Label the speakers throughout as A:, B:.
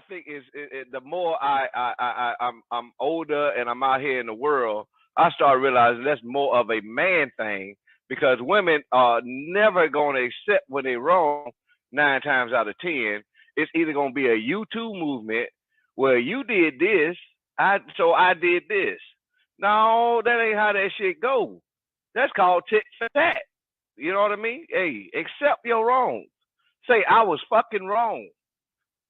A: think the more I'm older and I'm out here in the world, I start realizing that's more of a man thing because women are never going to accept when they're wrong. 9 times out of 10, it's either going to be a you too movement where you did this, I did this. No, that ain't how that shit go. That's called tit for tat. You know what I mean? Hey, accept your wrong. Say I was fucking wrong.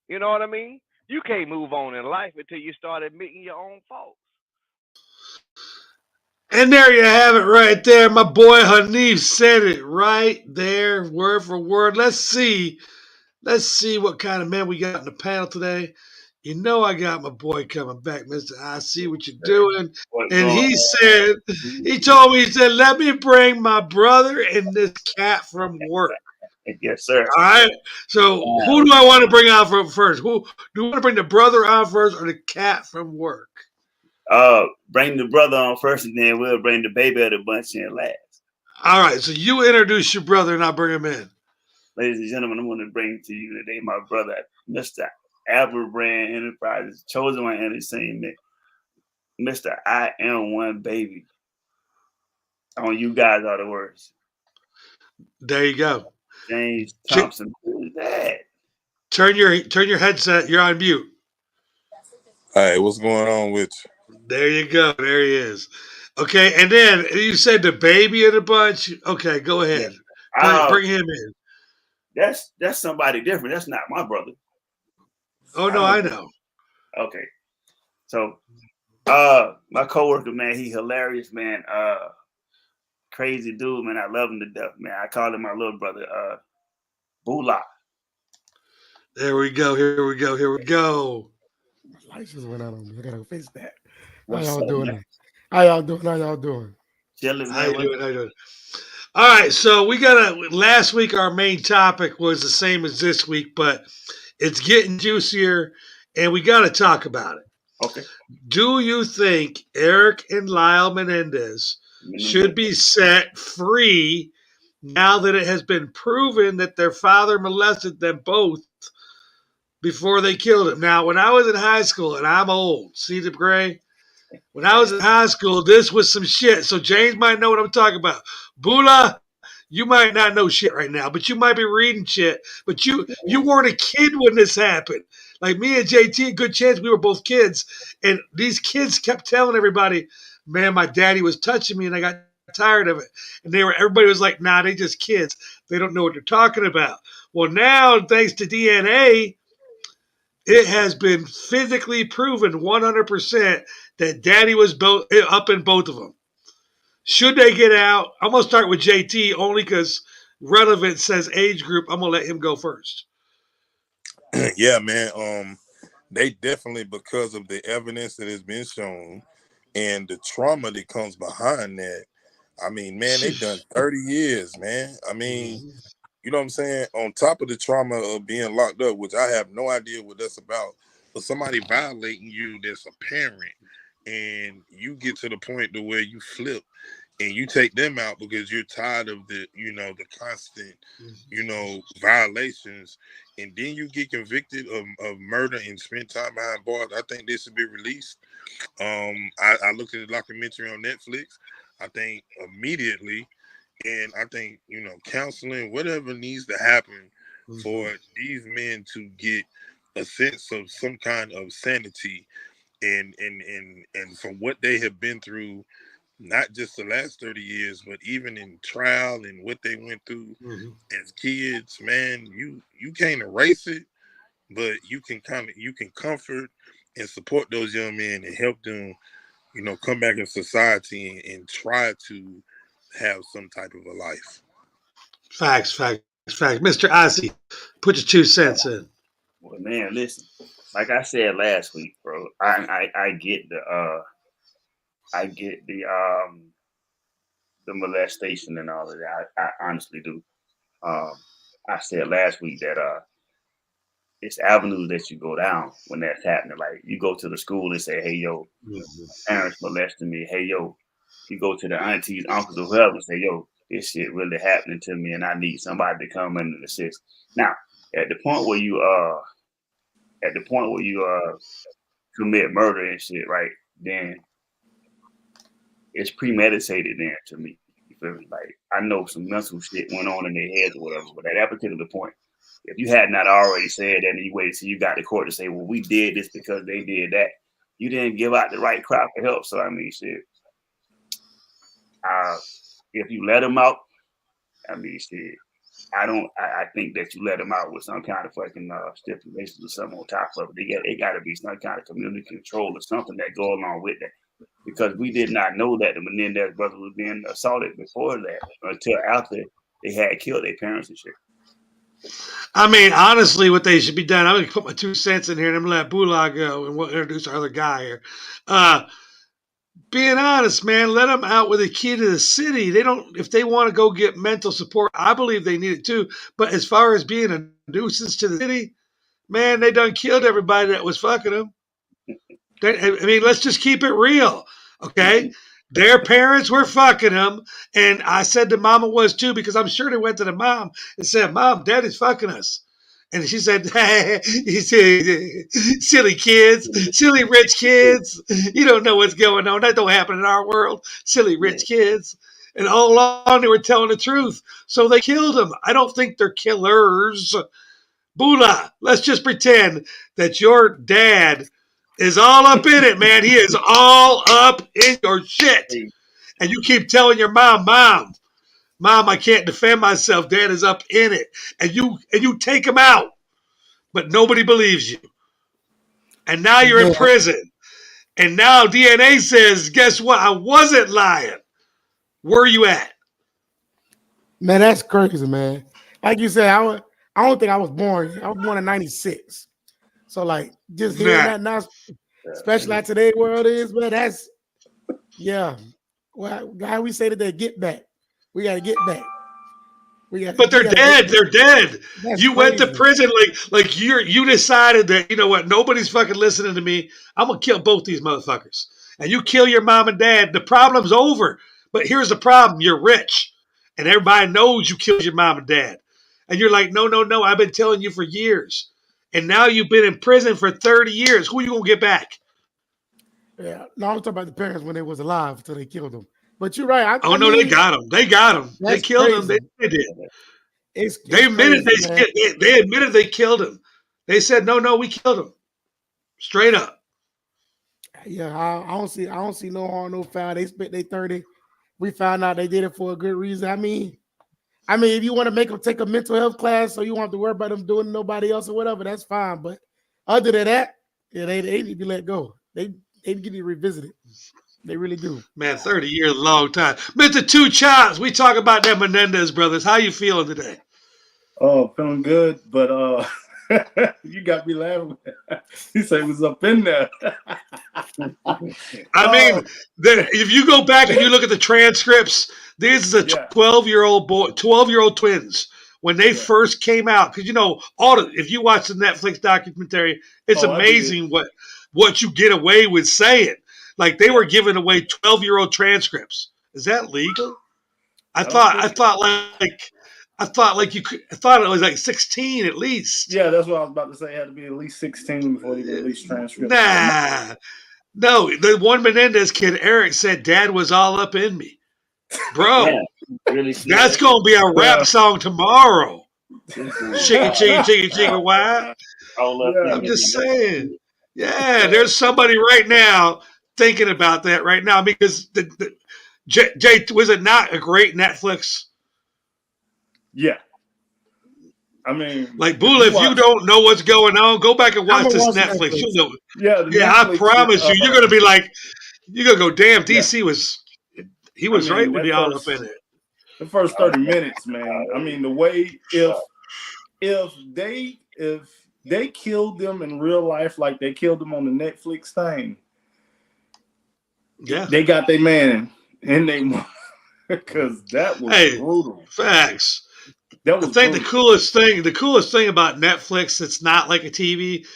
A: You know what I mean? You can't move on in life until you start admitting your own faults.
B: And there you have it right there. My boy Hanif said it right there, word for word. Let's see. Let's see what kind of men we got in the panel today. You know I got my boy coming back, Mr. I see what you're doing.
C: What's
B: And
C: going
B: he
C: on?
B: said, he told me, he said, let me bring my brother and this cat from work.
C: Yes, sir.
B: All right. So who do I want to bring out from first? Who do you want to bring the brother out first or the cat from work?
C: Bring the brother on first, and then we'll bring the baby of the bunch in last.
B: All right. So you introduce your brother and I'll bring him in.
C: Ladies and gentlemen, I'm going to bring to you today my brother, Mr. Albert Brand Enterprises, chosen one entertainment, Mr. I Am One Baby. On you guys are the words.
B: There you go.
C: James Thompson. Who's that?
B: Turn your headset. You're on mute.
D: Hey, what's going on with you?
B: There you go. There he is. Okay, and then you said the baby of the bunch. Okay, go
C: Yeah.
B: ahead. Bring him in.
C: That's somebody different. That's not my brother.
B: Oh no, I know.
C: Okay. So my coworker, man, he hilarious, man. Crazy dude, man. I love him to death, man. I call him my little brother, Bula.
B: There we go. Here we go. Here we go.
E: Lights just went out on me. I gotta fix that. How
C: What's
E: y'all
C: up,
E: doing?
C: man?
E: How y'all doing? How y'all doing?
C: Chilling,
B: How
C: man.
B: you doing? How you doing? All right, so we got last week our main topic was the same as this week, but it's getting juicier and we got to talk about it.
C: Okay.
B: Do you think Eric and Lyle Menendez should be set free now that it has been proven that their father molested them both before they killed him? Now, when I was in high school, and I'm old, see the gray? When I was in high school, this was some shit. So James might know what I'm talking about. Bula, you might not know shit right now, but you might be reading shit. But you weren't a kid when this happened. Like me and JT, good chance we were both kids. And these kids kept telling everybody, man, my daddy was touching me and I got tired of it. And everybody was like, nah, they just kids. They don't know what they're talking about. Well, now, thanks to DNA, it has been physically proven 100% that daddy was up in both of them. Should they get out? I'm going to start with JT only because relevant says age group. I'm going to let him go first.
D: Yeah, man. They definitely, because of the evidence that has been shown and the trauma that comes behind that. I mean, man, they've done 30 years, man. I mean, you know what I'm saying? On top of the trauma of being locked up, which I have no idea what that's about, but somebody violating you that's a parent and you get to the point to where you flip and you take them out because you're tired of the constant violations, and then you get convicted of murder and spend time behind bars. I think they should be released. I looked at the documentary on Netflix. I think immediately, and I think counseling, whatever needs to happen for these men to get a sense of some kind of sanity and from what they have been through, not just the last 30 years, but even in trial and what they went through as kids, man, you can't erase it, but you can comfort and support those young men and help them, come back in society and try to have some type of a life.
B: Facts. Mr. Ozzy, put your 2 cents in.
C: Well, man, listen. Like I said last week, bro, I get the molestation and all of that. I honestly do. I said last week that it's avenues that you go down when that's happening. Like you go to the school and say, "Hey, yo, parents molesting me." Hey, yo, you go to the aunties, uncles, or whoever and say, "Yo, this shit really happening to me, and I need somebody to come in and assist." Now, at the point where you at the point where you commit murder and shit, right? Then it's premeditated. Then to me, you feel me? Like I know some mental shit went on in their heads or whatever, but at that particular point, if you had not already said that and you waited till you got to court to say, well, we did this because they did that, you didn't give out the right crowd for help. So I mean, shit. If you let them out, I mean, shit. I think that you let them out with some kind of fucking stipulations or something on top of it. It got to be some kind of community control or something that go along with that. Because we did not know that the Menendez brothers was being assaulted before that until after they had killed their parents and shit.
B: I mean, honestly, what they should be done, I'm going to put my 2 cents in here and I'm going to let Bula go and we'll introduce our other guy here. Being honest, man, let them out with a key to the city. They don't, if they want to go get mental support, I believe they need it too. But as far as being a nuisance to the city, man, they done killed everybody that was fucking them. I mean, let's just keep it real, okay? Their parents were fucking them, and I said the mama was too, because I'm sure they went to the mom and said, Mom, Daddy's fucking us. And she said, hey, he said, silly kids, silly rich kids. You don't know what's going on. That don't happen in our world. Silly rich kids. And all along they were telling the truth. So they killed him. I don't think they're killers. Bula, let's just pretend that your dad is all up in it, man. He is all up in your shit. And you keep telling your mom, I can't defend myself. Dad is up in it. And you take him out. But nobody believes you. And now you're in prison. And now DNA says, guess what? I wasn't lying. Where are you at?
E: Man, that's crazy, man. Like you said, I don't think I was born. I was born in 96. So, like, just hearing that now, especially like today's world is, man, that's, yeah. Well, how we say today, get back. We got to get back.
B: But they're dead. They're dead. You went to prison like you decided that, you know what, nobody's fucking listening to me. I'm going to kill both these motherfuckers. And you kill your mom and dad. The problem's over. But here's the problem. You're rich. And everybody knows you killed your mom and dad. And you're like, no. I've been telling you for years. And now you've been in prison for 30 years. Who are you going to get back?
E: Yeah. No, I'm talking about the parents when they was alive until they killed them. But you're right.
B: They got him. They got him. They killed him. They did. They admitted they admitted they killed him. They said, no, we killed him. Straight up.
E: Yeah, I don't see no harm, no foul. They spent their 30. We found out they did it for a good reason. I mean, if you want to make them take a mental health class so you won't have to worry about them doing nobody else or whatever, that's fine. But other than that, yeah, they need to be let go. They need to be revisited. They really do. Man,
B: 30 years is a long time. Mr. Two Chops, we talk about them Menendez brothers. How you feeling today?
F: Oh, feeling good, but you got me laughing. He said it was up in there.
B: I mean, if you go back and you look at the transcripts, this is a 12-year-old boy, 12-year-old twins. When they first came out, because you know, if you watch the Netflix documentary, it's amazing what you get away with saying. Like they were giving away 12-year-old transcripts. Is that legal? I thought it was like 16 at least.
F: Yeah, that's what I was about to say. It had to be at least 16 before they released transcripts.
B: Nah. No, the one Menendez kid, Eric, said Dad was all up in me. Bro, really that's going to be a rap song tomorrow. Chicka, why? I'm just saying. Yeah, there's somebody right now thinking about that right now because Jay, was it not a great Netflix?
F: Yeah. I mean,
B: like Bula, if you don't know what's going on, go back and watch this Netflix. You'll know. Yeah, Netflix, I promise you, you're gonna be like, you're gonna go, damn, DC was right when y'all up in it.
F: The first 30 minutes, man. I mean, the way if they killed them in real life like they killed them on the Netflix thing,
B: yeah,
F: they got their man and they because that was brutal.
B: Facts. I think the coolest thing about Netflix that's not like a TV,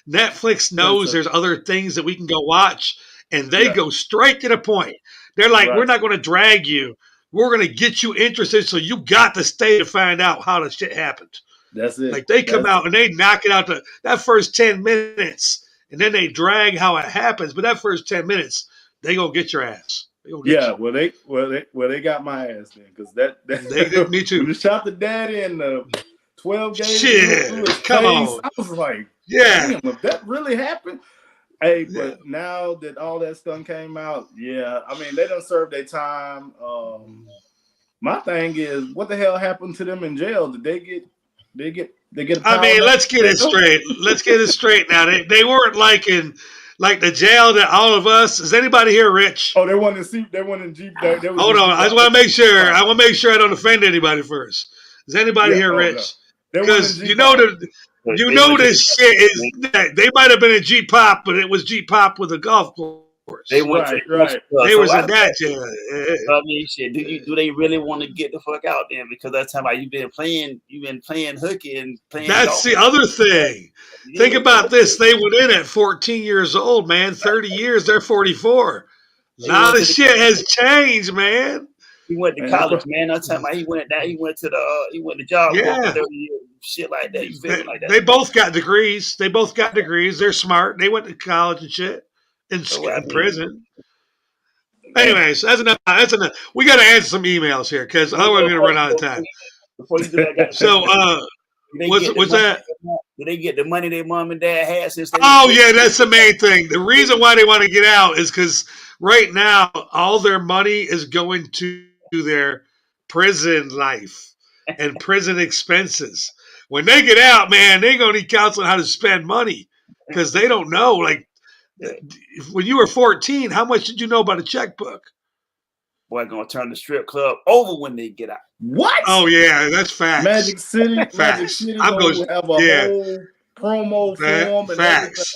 B: Netflix knows there's other things that we can go watch, and they go straight to the point. They're like, we're not going to drag you. We're going to get you interested, so you got to stay to find out how the shit happened.
F: That's it.
B: Like they come out and they knock it out that first 10 minutes, and then they drag how it happens. But that first 10 minutes, they gonna get your ass.
F: Yeah, they got my ass then, because
B: me too.
F: When they shot the daddy and the 12 gauge
B: shit, come on.
F: I was like,
B: yeah,
F: damn, if that really happened. Hey, but now that all that stuff came out, yeah, I mean they done served their time. My thing is, what the hell happened to them in jail? Did they get?
B: I mean, let's get it straight. Let's get it straight now. They weren't like the jail that all of us. Is anybody here rich?
F: Oh, they went in Jeep.
B: Hold on, I just want to make sure. I want to make sure I don't offend anybody first. Is anybody here rich?
F: No.
B: Because you know this shit is. They might have been in Jeep Pop, but it was Jeep Pop with a golf course.
C: They went
F: right.
B: They was in that jail.
C: I mean, shit. Do they really want to get the fuck out there? Because that's how you've been playing hooky and playing.
B: That's the other thing. Think about this. They went in at 14 years old, man. 30 years, they're 44. A lot of shit has changed, man.
C: He went to college, man. I'm talking about he went to job for 30 years, shit like that. You feel like that?
B: They both got degrees. They're smart. They went to college and shit. In prison. Anyways, that's enough. We got to answer some emails here because otherwise we're going to run out of time.
C: Before you do that,
B: so, what's that?
C: Do they get the money their mom and dad had since they?
B: Oh, yeah, that's the main thing. The reason why they want to get out is because right now all their money is going to their prison life and prison expenses. When they get out, man, they're going to need counseling how to spend money because they don't know. Like, when you were 14, how much did you know about a checkbook?
C: Boy, gonna turn the strip club over when they get out.
F: What?
B: Oh yeah, that's facts.
F: Magic City.
B: Facts.
F: Magic City
B: I'm going
F: to have a whole promo form and
B: facts.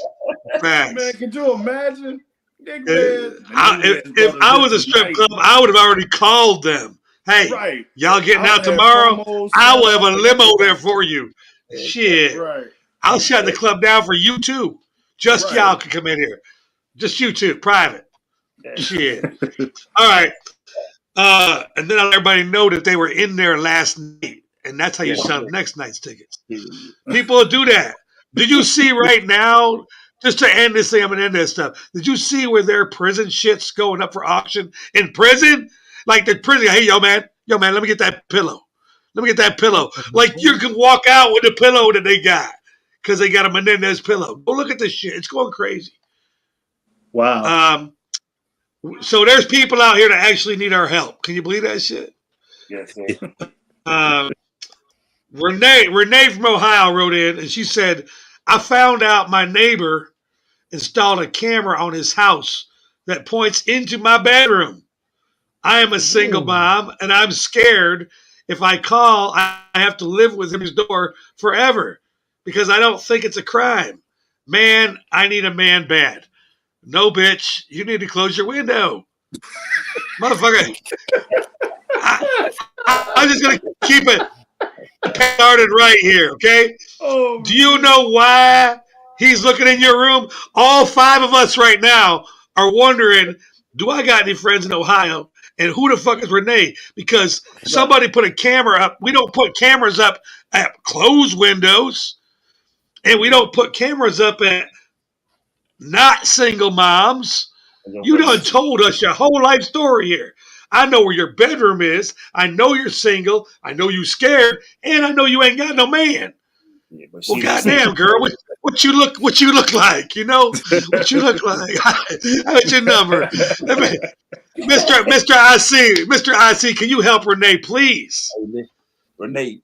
B: Facts.
F: Man, could you imagine?
B: If I was a strip club, I would have already called them. Hey, y'all getting out tomorrow? I will have a limo there for you. Shit.
F: Right.
B: I'll shut the club down for you too. Just y'all can come in here. Just you two, private. Shit. All right. And then everybody know that they were in there last night. And that's how you sell the next night's tickets. People do that. Did you see right now, just to end this thing, I'm going to end this stuff. Did you see where their prison shit's going up for auction in prison? Like the prison, hey, yo, man, let me get that pillow. Like you can walk out with the pillow that they got. Because they got a Menendez pillow. Go look at this shit. It's going crazy.
F: Wow.
B: So there's people out here that actually need our help. Can you believe that shit?
C: Yes,
B: Renee from Ohio wrote in and she said, I found out my neighbor installed a camera on his house that points into my bedroom. I am a single mom and I'm scared if I call, I have to live with his door forever. Because I don't think it's a crime. Man, I need a man bad. No, bitch, you need to close your window. Motherfucker. I'm just going to keep it started right here, okay? Do you know why he's looking in your room? All 5 of us right now are wondering, do I got any friends in Ohio? And who the fuck is Renee? Because somebody put a camera up. We don't put cameras up at closed windows. And we don't put cameras up at not single moms. You done told us your whole life story here. I know where your bedroom is. I know you're single. I know you scared. And I know you ain't got no man. Yeah, well, goddamn, girl, what you look like? You know what you look like? What's your number, Mr. IC? Can you help Renee, please?
C: Renee,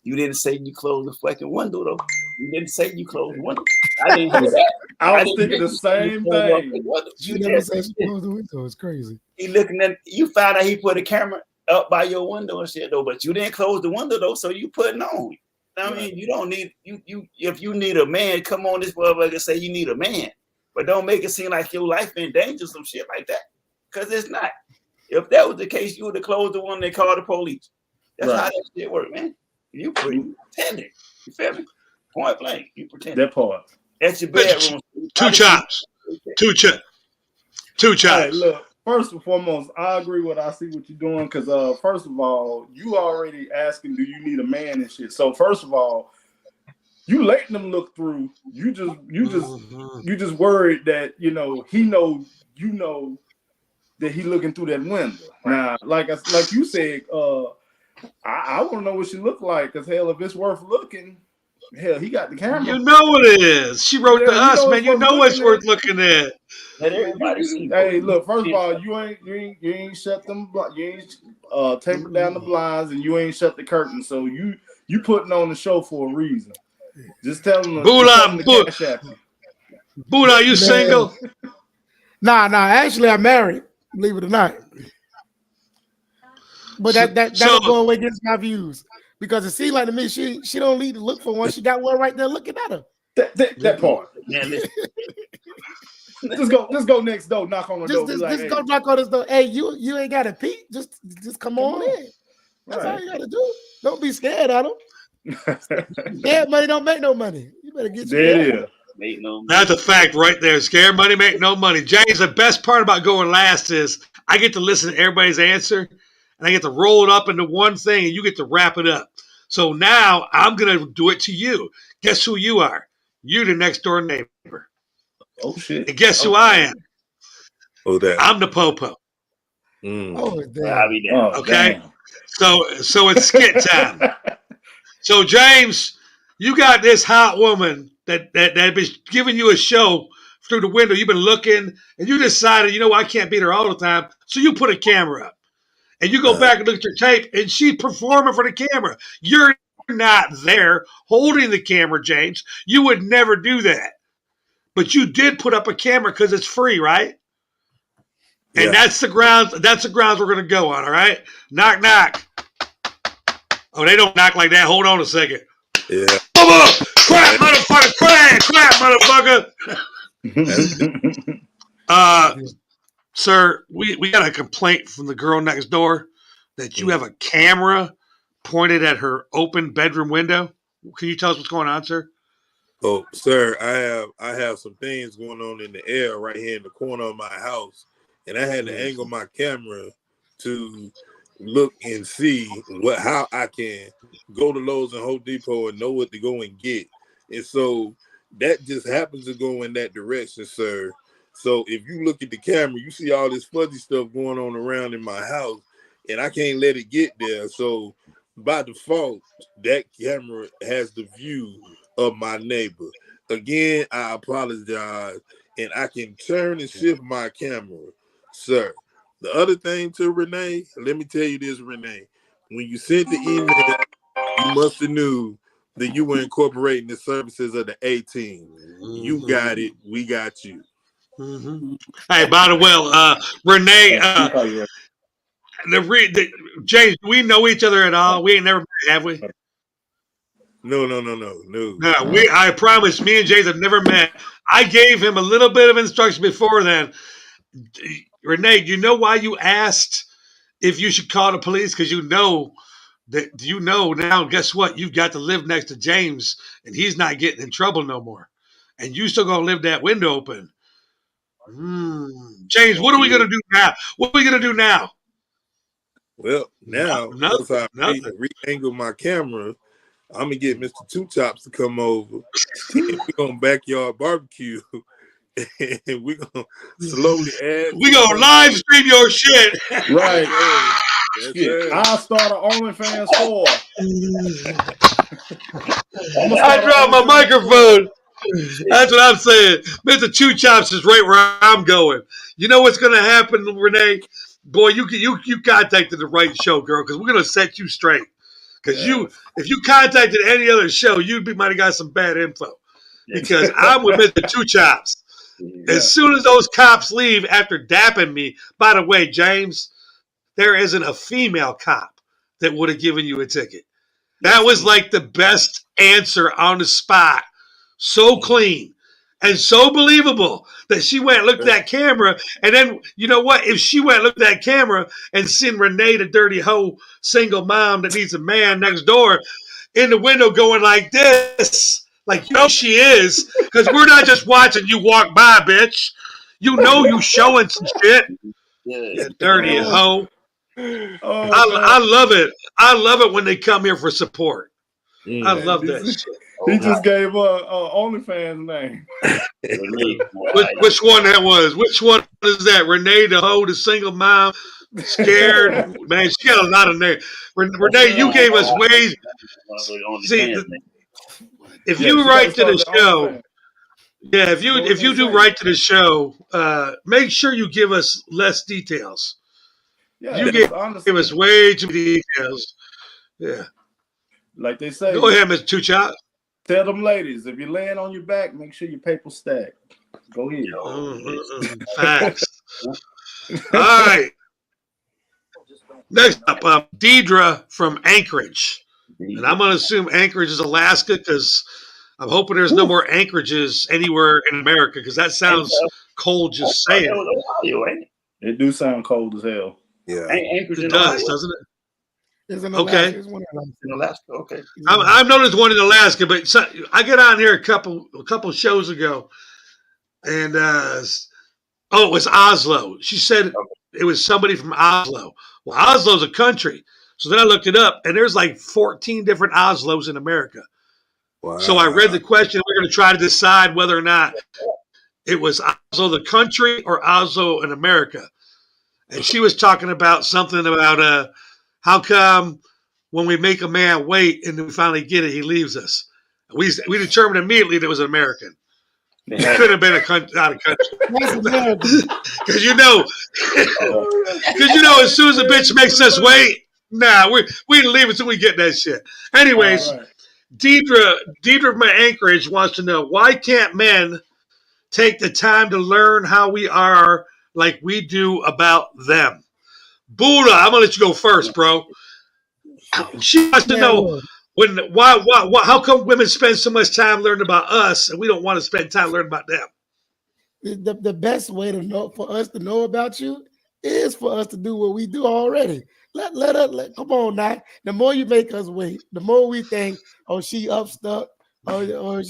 C: you didn't say you closed the fucking window, though. You didn't say you closed the window. I didn't hear that.
F: I was thinking the same thing.
E: You never said you closed the window. It's crazy.
C: He looking at you. Found out he put a camera up by your window and shit, though. But you didn't close the window, though. So you putting on. I mean, you don't need you. If you need a man, come on this motherfucker and say you need a man, but don't make it seem like your life in danger, some shit like that, because it's not. If that was the case, you would have closed the one they called the police. That's how that shit work, man. You pretending. You feel me? Point blank, you pretend.
F: That part.
C: That's your bedroom.
B: Two chops.
F: Hey, look, first and foremost, I agree with I see what you're doing because first of all, you already asking, do you need a man and shit? So first of all, you letting them look through. You just worried that he know that he looking through that window. Now, like you said, I want to know what she look like because hell, if it's worth looking, hell, he got the camera.
B: You know it is. She wrote to us, man. You know it's worth looking at.
C: Let everybody see.
F: Hey, look. First of all, you ain't shut them. You ain't tapered down the blinds, and you ain't shut the curtains. So you putting on the show for a reason. Just tell them.
B: Buddha, you single?
E: Nah. Actually, I'm married. Believe it or not. But that'll go away against my views because it seems like to me she don't need to look for one. She got one right there looking at her.
F: That part. Just go next door. Knock on the door.
E: Just go knock on this door. Hey, you ain't got to pee. Just come on in. That's all you got to do. Don't be scared at them. Scared money don't make no money. You better get your
B: That's a fact right there. Scared money make no money. James, the best part about going last is I get to listen to everybody's answer. And I get to roll it up into one thing, and you get to wrap it up. So now I'm going to do it to you. Guess who you are? You're the next door neighbor.
F: Oh, shit.
B: And guess who I am?
D: Oh, that.
B: I'm the Popo.
E: Oh,
C: damn.
B: Okay? So it's skit time. So, James, you got this hot woman that been giving you a show through the window. You've been looking, and you decided, I can't beat her all the time. So you put a camera up. And you go back and look at your tape, and she's performing for the camera. You're not there holding the camera, James. You would never do that. But you did put up a camera because it's free, right? And
D: Yeah.
B: that's the grounds we're going to go on, all right? Knock, knock. Oh, they don't knock like that. Hold on a second.
D: Yeah.
B: Crap, motherfucker. Crap, motherfucker. Sir, we got a complaint from the girl next door that you have a camera pointed at her open bedroom window. Can you tell us what's going on, sir?
D: Oh, sir, I have some things going on in the air right here in the corner of my house, and I had to angle my camera to look and see how I can go to Lowe's and Home Depot and know what to go and get. And so that just happens to go in that direction, sir. So if you look at the camera, you see all this fuzzy stuff going on around in my house, and I can't let it get there. So by default, that camera has the view of my neighbor. Again, I apologize, and I can turn and shift my camera, sir. The other thing to Renee, let me tell you this, Renee. When you sent the email, you must have knew that you were incorporating the services of the A-Team. You got it. We got you.
B: Mm-hmm. Hey, by the way, Renee, James, do we know each other at all? We ain't never met, have we?
D: No.
B: I promise, me and James have never met. I gave him a little bit of instruction before then. Renee, do you know why you asked if you should call the police? Because now, guess what? You've got to live next to James, and he's not getting in trouble no more. And you still going to leave that window open. James, what are we going to do now?
D: Well, now, once I re-angle my camera, I'm going to get Mr. Two Chops to come over. And we're going to backyard barbecue. And we're going to slowly add.
B: We're going to live stream your shit.
F: Right. I'll start an OnlyFans for.
B: I dropped my microphone. That's what I'm saying. Mr. Two Chops is right where I'm going. You know what's going to happen, Renee? Boy, you contacted the right show, girl, because we're going to set you straight. Because if you contacted any other show, you might have got some bad info. Because I'm with Mr. Two Chops. Yeah. As soon as those cops leave after dapping me, by the way, James, there isn't a female cop that would have given you a ticket. That was like the best answer on the spot. So clean and so believable that she went and looked at that camera. And then, you know what? If she went and looked at that camera and seen Renee, the dirty hoe, single mom that needs a man next door in the window going like this, like, she is, because we're not just watching you walk by, bitch. You showing some shit.
C: Yeah.
B: dirty hoe.
F: Oh,
B: I love it. I love it when they come here for support. I love that shit.
F: He just gave OnlyFans name.
B: Which one that was? Which one is that? Renee the hoe, the single mom, scared. Man, she got a lot of names. Renee, you gave us ways. See, if you write to the show, yeah, if you do write to the show, make sure you give us less details.
F: Yeah,
B: You give us way too many details. Yeah.
F: Like they say.
B: Go ahead, Mr. Tuchot.
F: Tell them ladies, if you're laying on your back, make sure your paper stacked. Go ahead.
B: Facts. All right. Next up, Deidre from Anchorage. And I'm going to assume Anchorage is Alaska because I'm hoping there's no more Anchorages anywhere in America because that sounds cold just saying.
F: It do sound cold as hell.
C: Yeah.
B: It does, doesn't it?
E: Okay.
C: In Alaska. Okay.
B: I've noticed one in Alaska, but I get on here a couple shows ago, and it was Oslo. She said it was somebody from Oslo. Well, Oslo's a country, so then I looked it up, and there's like 14 different Oslos in America. Wow. So I read the question. We're going to try to decide whether or not it was Oslo the country or Oslo in America. And she was talking about something about how come when we make a man wait and then we finally get it, he leaves us? We determined immediately that it was an American. It could have been out of country. Because as soon as a bitch makes us wait, we leave until we get that shit. Anyways, right. Deidre from Anchorage wants to know, why can't men take the time to learn how we are like we do about them? Buddha, I'm gonna let you go first, bro. She wants to know how come women spend so much time learning about us and we don't want to spend time learning about them.
E: The best way to know for us to know about you is for us to do what we do already. Let come on now. The more you make us wait, the more we think, oh, she upstuck, or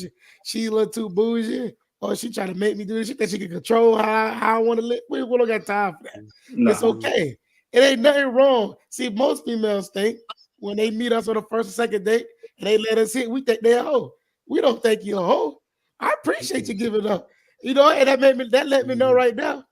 E: she a little too bougie, or she trying to make me do this. She thinks she can control how I want to live. We don't got time for that. No. It's okay. It ain't nothing wrong. See, most females think when they meet us on the first or second date and they let us hit, we think they're a hoe. We don't think you're a hoe. I appreciate you giving up. And that let me know right now.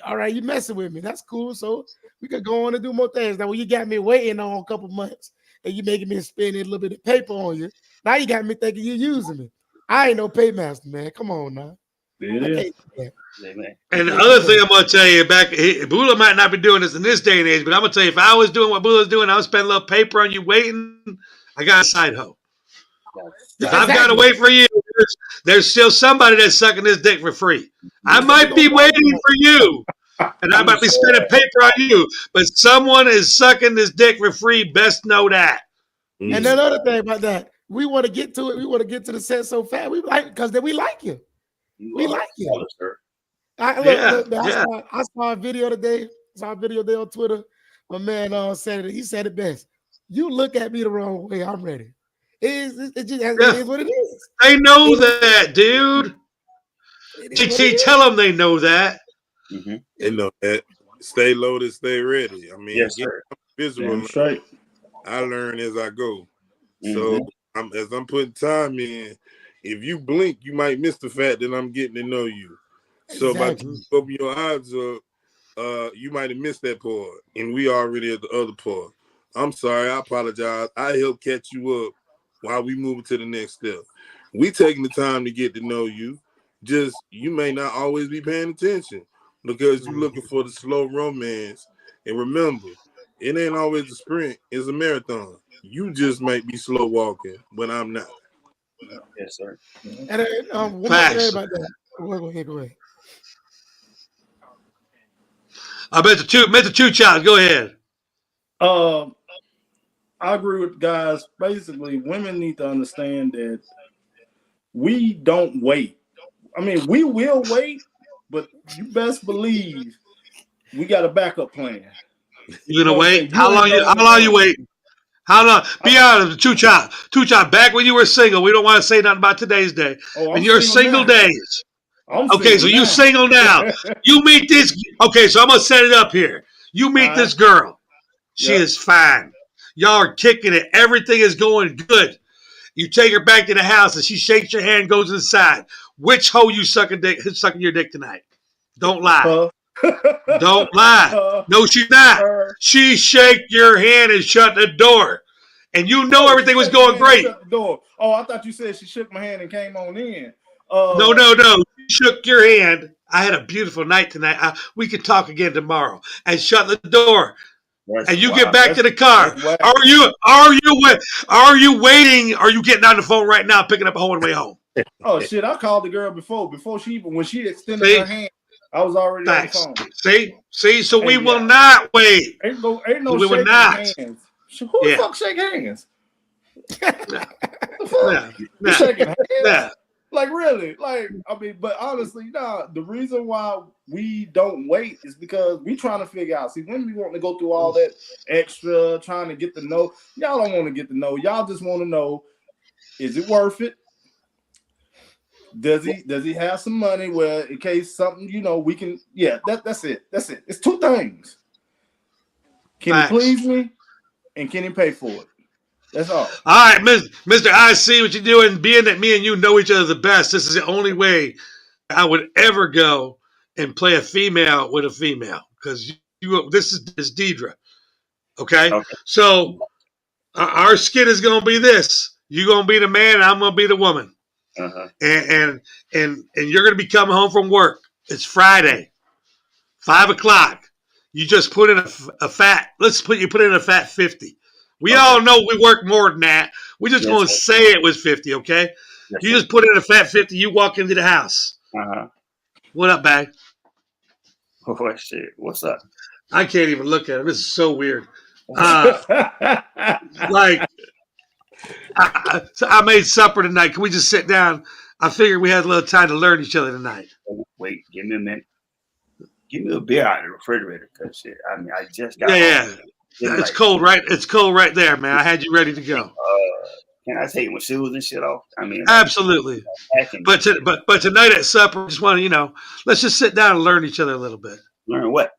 E: All right, you messing with me. That's cool. So we could go on and do more things. Now, when you got me waiting on a couple months and you making me spend a little bit of paper on you, now you got me thinking you're using me. I ain't no paymaster, man. Come on now.
B: And the other thing I'm going to tell you, Bula might not be doing this in this day and age, but I'm going to tell you, if I was doing what Bula's doing, I would spend a little paper on you waiting, I got a side hoe. If I've got to wait for you, there's still somebody that's sucking this dick for free. I might be waiting for you, and I might be spending paper on you, but someone is sucking this dick for free. Best know that.
E: And another thing about that, we want to get to it. We want to get to the set so fast. We like because then we like you. We like you. I saw a video today. Saw a video there on Twitter. My man said it. He said it best. You look at me the wrong way, I'm ready. It is what it is.
B: They know that, dude. GT, tell them they know that.
D: Mm-hmm. They know that. Stay loaded, stay ready. I mean,
F: yes, sir.
D: Visible. Straight. I learn as I go. Mm-hmm. So as I'm putting time in, if you blink, you might miss the fact that I'm getting to know you. So by opening your eyes up, you might have missed that part, and we already at the other part. I'm sorry, I apologize. I help catch you up while we move to the next step. We taking the time to get to know you. Just you may not always be paying attention because you're looking for the slow romance. And remember, it ain't always a sprint; it's a marathon. You just might be slow walking, but I'm not.
C: Yes, sir.
E: And one more thing about that. Go ahead.
B: I bet the two child. Go ahead.
F: I agree with guys. Basically, women need to understand that we don't wait. I mean, we will wait, but you best believe we got a backup plan.
B: You gonna wait? How long you waiting? How long? Be honest, two child. Back when you were single, we don't want to say nothing about today's day. In your single days, Okay, so you single now. You meet this. Okay, so I'm gonna set it up here. You meet this girl. She is fine. Y'all are kicking it. Everything is going good. You take her back to the house, and she shakes your hand, goes inside. Which hoe you sucking your dick tonight? Don't lie. Don't lie. No, she's not. She shake your hand and shut the door. And you know everything was going great.
F: Shut the door. Oh, I thought you said she shook my hand and came on in.
B: No. She shook your hand. I had a beautiful night tonight. We could talk again tomorrow. And shut the door. And you get back to the car. Are you waiting? Are you getting on the phone right now, picking up a hoe on the way home?
F: Oh shit! I called the girl before when she extended her hand. I was already on the phone.
B: See. So we will not wait.
F: Ain't no
B: we will not.
F: Hands. Who the fuck shake hands?
B: Nah.
F: Shaking hands? Nah. Like really? Like I mean, but honestly, the reason why we don't wait is because we trying to figure out. See, when we want to go through all that extra, trying to get to know, y'all don't want to get to know. Y'all just want to know, is it worth it? Does he have some money where in case something, we can that's it. It's two things. Can he please me and can he pay for it? That's all.
B: All right, Mr. I see what you're doing. Being that me and you know each other the best, this is the only way I would ever go and play a female with a female because this is Deidre. Okay? So our skit is gonna be this. You're gonna be the man, and I'm gonna be the woman. And you're gonna be coming home from work. It's Friday, 5:00. You just put in a fat. You put in a fat 50. We all know we work more than that. We're just going to say it was 50, okay? You just put in a fat 50. You walk into the house. What up, bag?
C: Oh, shit. What's up?
B: I can't even look at him. This is so weird. I made supper tonight. Can we just sit down? I figured we had a little time to learn each other tonight.
C: Wait, give me a minute. Give me a beer out of the refrigerator, because shit. I mean, I just got.
B: It's cold, right? It's cold right there, man. I had you ready to go.
C: Can I take my shoes and shit off? I mean,
B: absolutely. But tonight at supper, just want to, let's just sit down and learn each other a little bit.
C: Learn what?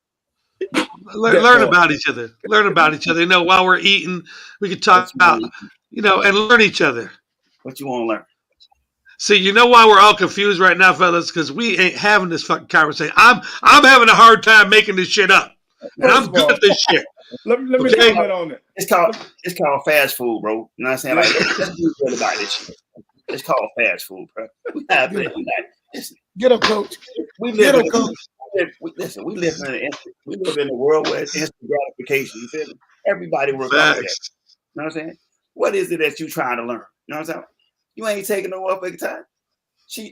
B: Learn about each other. Learn about each other. While we're eating, we can talk about, and learn each other.
C: What you want to learn?
B: See, why we're all confused right now, fellas? Because we ain't having this fucking conversation. I'm having a hard time making this shit up. And I'm good at this shit.
F: Let me comment on it.
C: It's called fast food, bro. You know what I'm saying? Like, let's be good about this shit. It's called fast food, bro.
E: Get up, coach.
C: We live in a world where it's instant gratification. You feel me? Everybody works on that. You know what I'm saying? What is it that you trying to learn? You know what I'm saying? You ain't taking no up every time.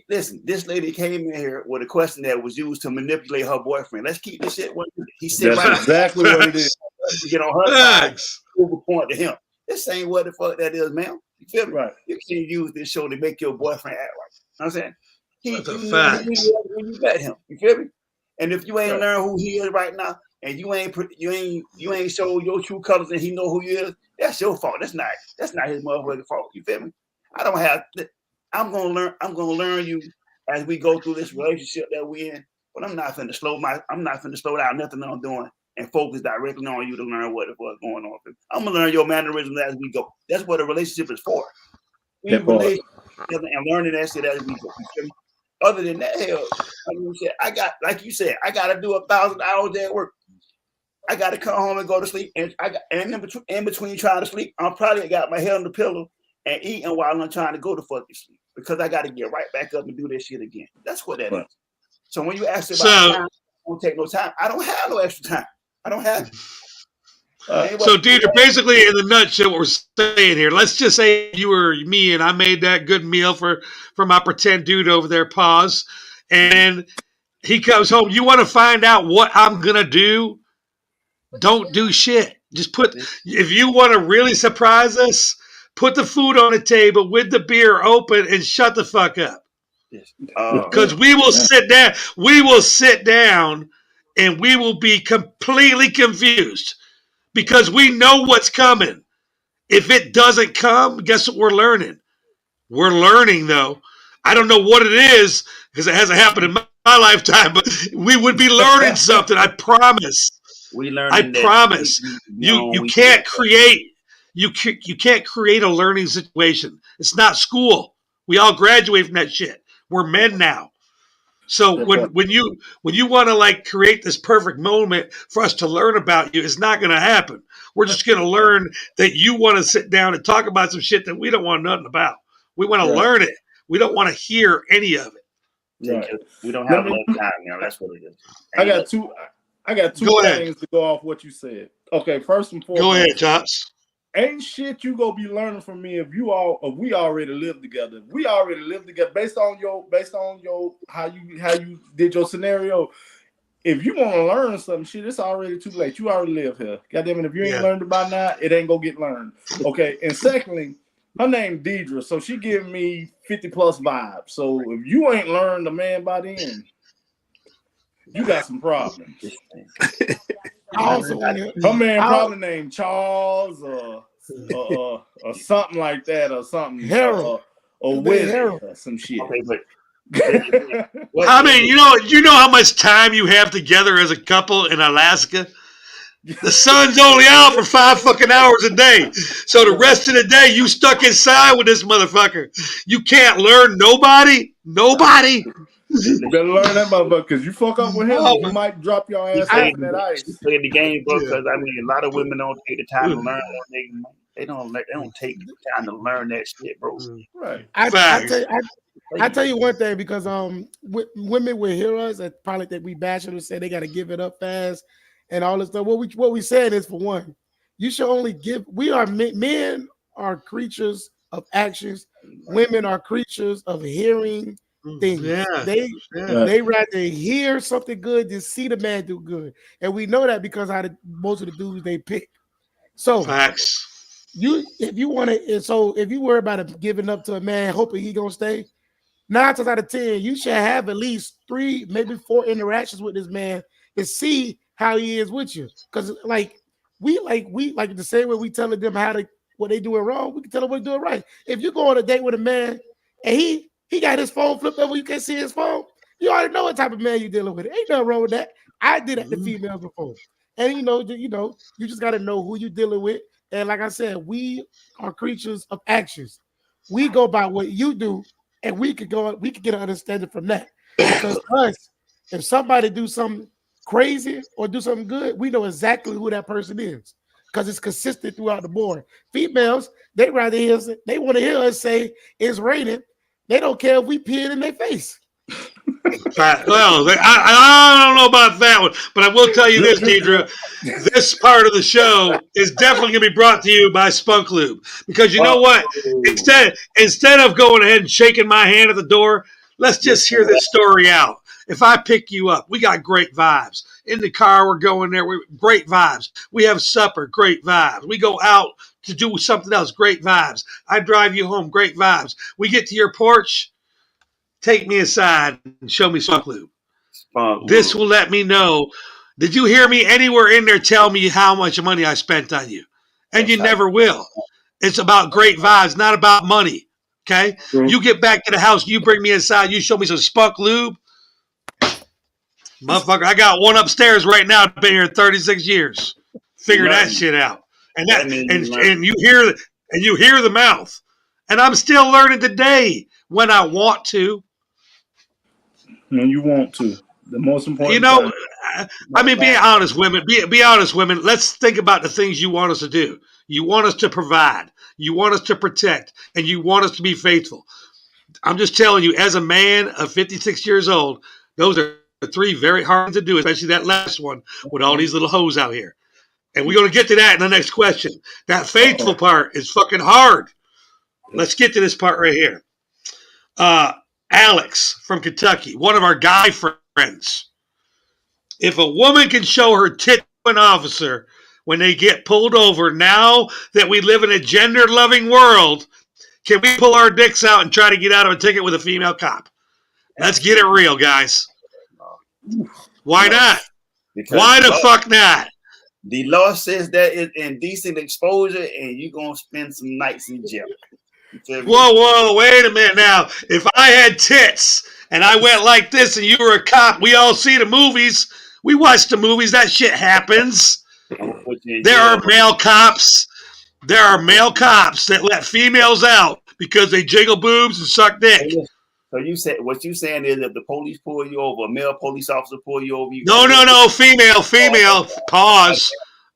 C: This lady came in here with a question that was used to manipulate her boyfriend. Let's keep this shit. He said,
F: that's exactly what it is.
C: To get on her side, prove a point to him. This ain't what the fuck that is, man. You feel me?
F: Right.
C: You can't use this show to make your boyfriend act right. You know what I'm saying?
B: That's a fact.
C: When you met him, you feel me? And if you ain't learn who he is right now, and you ain't show your true colors, and he know who you is, that's your fault. That's not his motherfucking fault. You feel me? I'm gonna learn you as we go through this relationship that we in. But I'm not finna slow down nothing I'm doing and focus directly on you to learn what's going on. I'm gonna learn your mannerisms as we go. That's what a relationship is for. We relate together and learning that shit as we go. Other than that, hell, I gotta do 1,000 hours at work. I gotta come home and go to sleep, and in between trying to sleep, I'm probably got my head on the pillow and eating while I'm trying to go to fucking sleep because I got to get right back up and do that shit again. That's what that is. So when you ask about time, I don't take no time. I don't have no extra time. I don't have it.
B: So, Deidre, basically, in the nutshell, what we're saying here, let's just say you were me and I made that good meal for my pretend dude over there, pause, and he comes home. You want to find out what I'm going to do? Don't do shit. Just if you want to really surprise us, put the food on the table with the beer open and shut the fuck up. Because we will sit down. We will sit down and we will be completely confused because we know what's coming. If it doesn't come, guess what we're learning? We're learning, though. I don't know what it is. because it hasn't happened in my lifetime, but we would be learning something. I promise.
C: We learned.
B: I promise. You can't create. You can't create a learning situation. It's not school. We all graduate from that shit. We're men now. So when you want to like create this perfect moment for us to learn about you, it's not going to happen. We're just going to learn that you want to sit down and talk about some shit that we don't want nothing about. We want to learn it. We don't want to hear any of it.
C: Right. We don't have enough time now. That's what it is.
F: I got two things to go off what you said. Okay, first and foremost.
B: Go ahead, Chops.
F: Ain't shit you gonna be learning from me if we already live together. If we already live together based on your how you did your scenario. If you want to learn some shit, it's already too late. You already live here. Goddamn it, if you ain't learned it by now, it ain't gonna get learned. Okay, and secondly, her name Deidre, so she giving me 50 plus vibes. So if you ain't learned the man by then, you got some problems. Her man probably named Charles or something like that, or something Harold or Harold or some shit.
C: Okay, but
B: I mean, you know how much time you have together as a couple in Alaska? The sun's only out for 5 fucking hours a day. So the rest of the day, you stuck inside with this motherfucker. You can't learn nobody.
F: You better learn that motherfucker, because you fuck up with him, you might drop your ass out in that ice.
C: Play the game, bro, because I mean, a lot of women don't take the time to learn. They don't take the time to learn that shit, bro.
F: Right.
E: I tell you one thing, because women will hear us and probably that we bash them and say they got to give it up fast and all this stuff. What we said is, for one, you should only give. We are men are creatures of actions. Women are creatures of hearing things. They rather hear something good than see the man do good, and we know that because most of the dudes they pick. So
B: facts.
E: If you worry about giving up to a man, hoping he gonna stay, 9 times out of 10, you should have at least 3, maybe 4 interactions with this man to see how he is with you. Because we the same way we telling them what they doing wrong, we can tell them what they doing right. If you go on a date with a man and he got his phone flipped over, you can't see his phone, you already know what type of man you're dealing with. Ain't nothing wrong with that. I did that to females before. And you just gotta know who you're dealing with. And like I said, we are creatures of actions. We go by what you do, and we could get an understanding from that. Because if somebody do something crazy or do something good, we know exactly who that person is, because it's consistent throughout the board. Females, they want to hear us say it's raining. They don't care if we peeing in their face.
B: Well, I don't know about that one, but I will tell you this, Deidre. This part of the show is definitely going to be brought to you by Spunk Lube, because you know what? Instead of going ahead and shaking my hand at the door, let's just hear this story out. If I pick you up, we got great vibes. In the car, we're going there. Great vibes. We have supper, great vibes. We go out to do something else, great vibes. I drive you home, great vibes. We get to your porch. Take me aside and show me Spunk Lube. This will let me know. Did you hear me anywhere in there tell me how much money I spent on you? And you never will. It's about great vibes, not about money. Okay? You get back to the house, you bring me inside, you show me some Spunk Lube. Motherfucker, I got one upstairs right now. I've been here 36 years. Figure that shit out. And you hear the mouth. And I'm still learning today when I want to.
F: When you want to. The most important.
B: I mean, be honest, women. Be honest, women. Let's think about the things you want us to do. You want us to provide. You want us to protect. And you want us to be faithful. I'm just telling you, as a man of 56 years old, those are 3 very hard to do, especially that last one with all these little hoes out here. And we're going to get to that in the next question. That faithful part is fucking hard. Let's get to this part right here. Alex from Kentucky, one of our guy friends. If a woman can show her tit to an officer when they get pulled over, now that we live in a gender-loving world, can we pull our dicks out and try to get out of a ticket with a female cop? Let's get it real, guys. Why not? Why the fuck not?
C: The law says that it's indecent exposure, and you're going to spend some nights in jail.
B: Whoa, wait a minute now. If I had tits and I went like this, and you were a cop. We all see the movies. We watch the movies. That shit happens. There are male cops. There are male cops that let females out because they jiggle boobs and suck dick.
C: So you said what you saying is if the police pull you over, a male police officer pull you over.
B: No, female. Pause.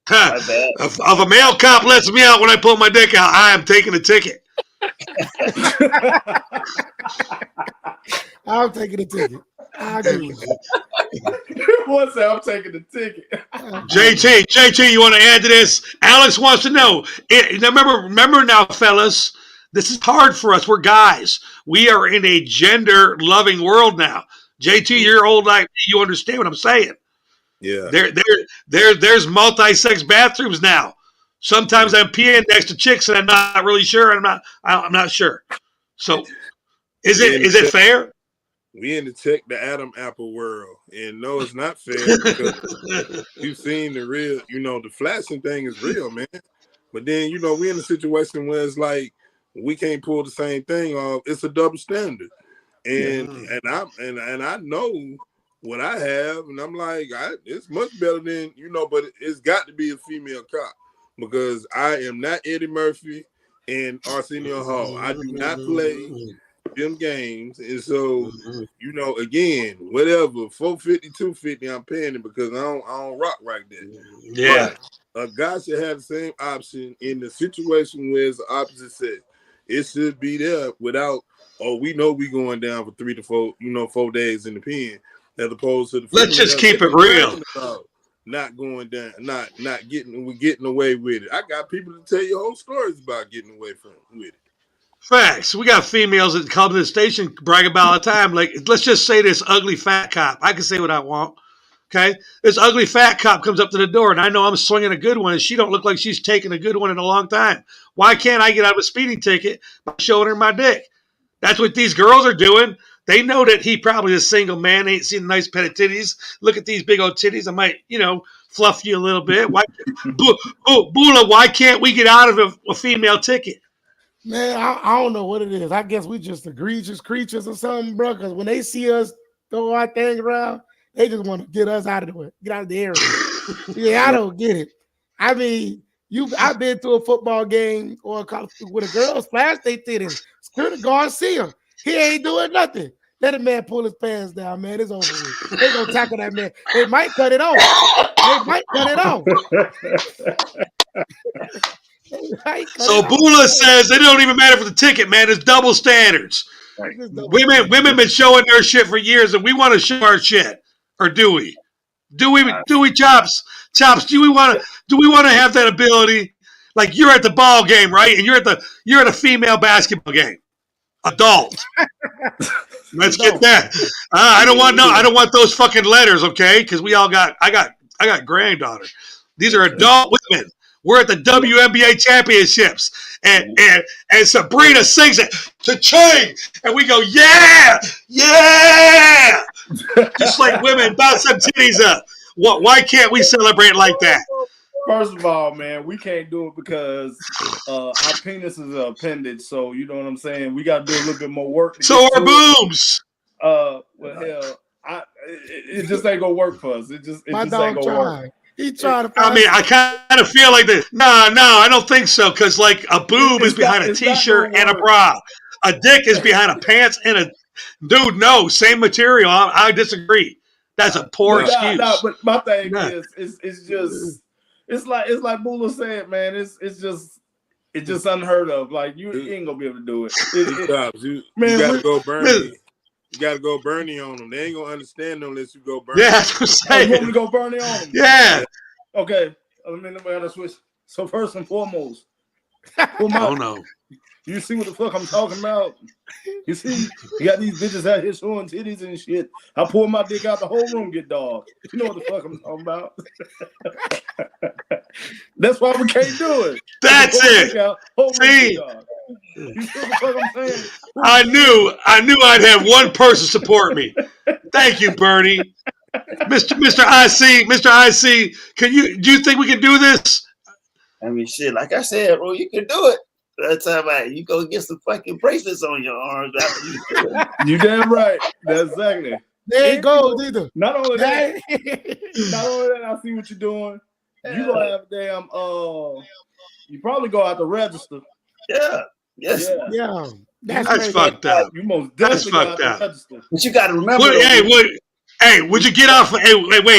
B: If a male cop lets me out when I pull my dick out, I am taking a ticket.
E: I'm taking a ticket. I agree with you.
F: What's that? I'm taking the ticket.
B: JT, you want to add to this? Alex wants to know. Remember now, fellas, this is hard for us. We're guys. We are in a gender-loving world now. JT, you're old like me. You understand what I'm saying?
D: Yeah.
B: There's multi-sex bathrooms now. Sometimes I'm peeing next to chicks and I'm not really sure. I'm not sure. So, is it fair?
D: We in the Adam Apple world, and no, it's not fair because you've seen the real. The flashing thing is real, man. But then we in a situation where it's like we can't pull the same thing off. It's a double standard, and I know what I have, and I'm like, it's much better than but it's got to be a female cop because I am not Eddie Murphy and Arsenio Hall. I do not play them games, and so again, whatever 450, 250, I'm paying it because I don't rock right there.
B: Yeah,
D: but a guy should have the same option in the situation where it's the opposite sex. It should be there without. Oh, we know we going down for 3 to 4, 4 days in the pen, as opposed to the.
B: Let's just keep it real.
D: Not going down, not getting away with it. I got people to tell you whole stories about getting away with it.
B: Facts. We got females that come to the station brag about all the time. Like, let's just say this ugly fat cop. I can say what I want. Okay? This ugly fat cop comes up to the door, and I know I'm swinging a good one, and she don't look like she's taken a good one in a long time. Why can't I get out of a speeding ticket by showing her my dick? That's what these girls are doing. They know that he probably is a single man. Ain't seen a nice pair of titties. Look at these big old titties. I might, fluff you a little bit. Why, Bula, why can't we get out of a female ticket?
E: Man, I don't know what it is. I guess we just egregious creatures or something, bro. Because when they see us throw our thing around, they just want to get us out of the area. Yeah, I don't get it. I mean, I've been to a football game or with a girl splash they titties. Security guard see him. He ain't doing nothing. Let a man pull his pants down, man. It's over with. They gonna tackle that man. They might cut it off.
B: So Bula says it don't even matter for the ticket, man. It's double standards. Right. Women been showing their shit for years, and we want to show our shit, or do we? Do we, Chops? Do we want to have that ability? Like you're at the ball game, right? And you're at a female basketball game. Adult. Let's get that. I don't want those fucking letters, okay? Because I got granddaughter. These are adult women. We're at the WNBA championships, and Sabrina sings it to Ching, and we go, yeah, just like women bounce some titties up. Why can't we celebrate like that?
F: First of all, man, we can't do it because our penis is an appendage. So you know what I'm saying. We got to do a little bit more work.
B: So our boobs.
F: Well, hell, it just ain't gonna work for us. It just ain't gonna work.
E: He tried to.
B: I mean, I kind of feel like this. No, I don't think so. Because like a boob is behind a t-shirt and a bra. A dick is behind a pants and a dude. No, same material. I disagree. That's a poor excuse.
F: No, but my thing is, it's just. It's like Bula said, man. It's just unheard of. Like you ain't gonna be able to do it.
D: You gotta go Bernie. You gotta go Bernie on them. They ain't gonna understand unless you go Bernie.
B: Yeah, that's what I'm saying.
F: You want me to go Bernie on them?
B: Yeah.
F: Okay. Let me switch. So first and foremost,
B: oh no.
F: You see what the fuck I'm talking about? You see, you got these bitches out here showing titties and shit. I pull my dick out, the whole room get dog. You know what the fuck I'm talking about? That's why we can't do it.
B: That's it.
F: Out, see, you see what the fuck I'm saying?
B: I knew I'd have one person support me. Thank you, Bernie. Mr. IC, do you think we can do this?
C: I mean, shit, like I said, bro, you can do it. That's how you go get some fucking bracelets on your arms after you do it.
F: You damn right. That's exactly.
E: There it goes, either.
F: Not only that,
E: That-
F: not only that, I see what you're doing. You gonna have damn you probably go out to register.
C: Yeah. Yes.
F: Yeah.
E: yeah,
B: That's
E: crazy.
B: fucked up.
F: You most
B: That's
F: definitely go out
B: fucked
F: to
B: up.
F: register.
C: But you got to remember.
B: Hey, would you get off? Hey,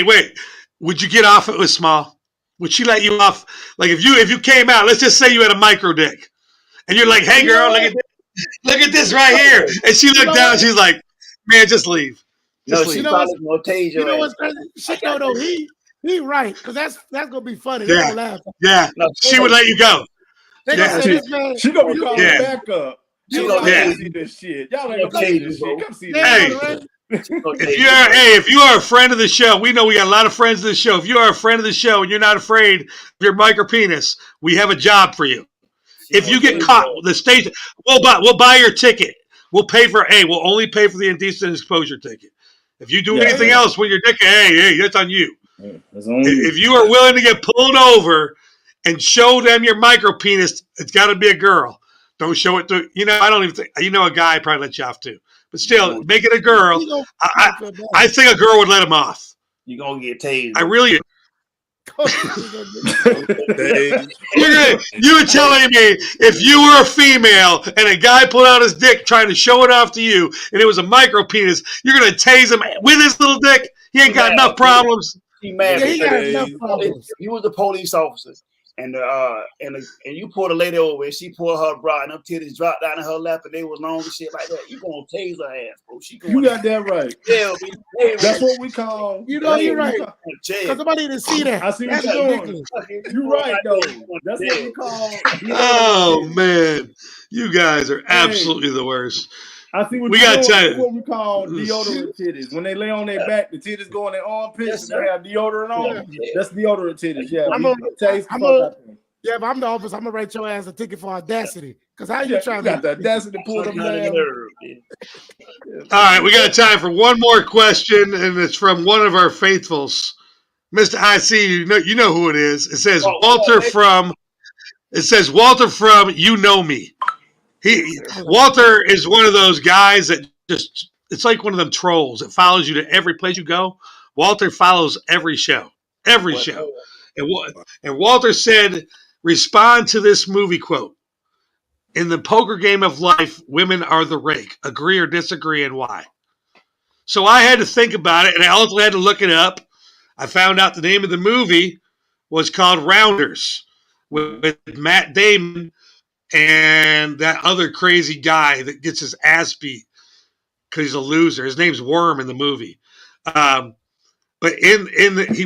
B: wait. Would you get off it with Small? Would she let you off? Like if you came out, let's just say you had a micro dick, and you're like, "Hey, girl, look at this right here," and she looked down, she's like, "Man, just leave."
C: No, she
E: know
C: probably gonna tase
E: You
C: your
E: know
C: ass.
E: what's crazy? Shit, no, he right, because that's gonna be funny.
B: Yeah.
E: They're gonna laugh.
B: Yeah,
C: No,
B: she would let you go.
E: They
B: Yeah.
E: gonna say this man.
F: She gonna be calling
B: Yeah.
F: back up.
C: She
F: You
C: gonna
F: ain't
B: yeah.
F: gonna see this shit. Y'all ain't gonna see this shit. Come see this.
B: Hey.
F: shit.
B: If you are a friend of the show, we know we got a lot of friends of the show. If you are a friend of the show and you're not afraid of your micro penis, we have a job for you. If you get caught, the state we'll buy your ticket. We'll only pay for the indecent exposure ticket. If you do anything else with your dick, hey, that's on you.
F: That's on you.
B: If you are willing to get pulled over and show them your micro penis, it's got to be a girl. Don't show it to I don't even think a guy probably let you off too. But still, make it a girl. I think a girl would let him off.
C: You're gonna get tased.
B: I really.
D: Dave,
B: You were telling me if you were a female and a guy pulled out his dick trying to show it off to you and it was a micro penis, you're gonna tase him with his little dick? He ain't got enough problems.
C: He mad.
E: Yeah, he got
D: Dave.
E: enough problems.
C: If you was the police officer and you pulled a lady over and she pulled her bra and her titties dropped down in her lap and they was long and shit like that, you gonna tase her ass, bro. She
F: You got that right.
C: jail.
F: That's what we call.
E: You know you're right.
C: Jail.
E: Because somebody didn't see that.
F: I see what
E: That's
F: you're doing.
E: ridiculous.
F: You're right though. That's what we call.
B: Oh man, you guys are absolutely the worst.
F: I see what
B: We
F: you're
B: gotta
F: doing.
B: tell you.
F: That's what we call deodorant titties. When they lay on their back, the titties go in their armpits and they have deodorant on. That's deodorant titties. Yeah,
E: Yeah, if I'm the office, I'm gonna write your ass a ticket for audacity. Because how you
F: You
E: trying
F: got
E: to
F: the audacity to pull them down.
B: All right, we got time for one more question, and it's from one of our faithfuls, Mr. IC. You know who it is. It says Walter from. It says Walter from. You know me. Walter is one of those guys that just. It's like one of them trolls. It follows you to every place you go. Walter follows every show. Every show. And Walter said, respond to this movie quote. In the poker game of life, women are the rake. Agree or disagree, and why? So I had to think about it, and I also had to look it up. I found out the name of the movie was called Rounders with Matt Damon and that other crazy guy that gets his ass beat because he's a loser. His name's Worm in the movie. But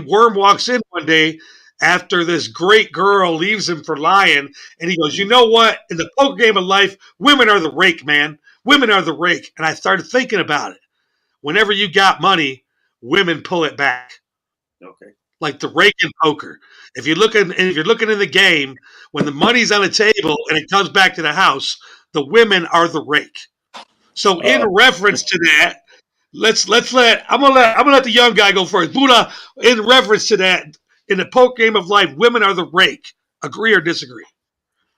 B: Worm walks in one day after this great girl leaves him for lying, and he goes, you know what? In the poker game of life, women are the rake, man. Women are the rake. And I started thinking about it. Whenever you got money, women pull it back.
C: Okay.
B: Like the rake in poker. If you're looking in the game, when the money's on the table and it comes back to the house, the women are the rake. So in reference to that, I'm gonna let the young guy go first. Buddha, in reference to that, in the poker game of life, women are the rake. Agree or disagree?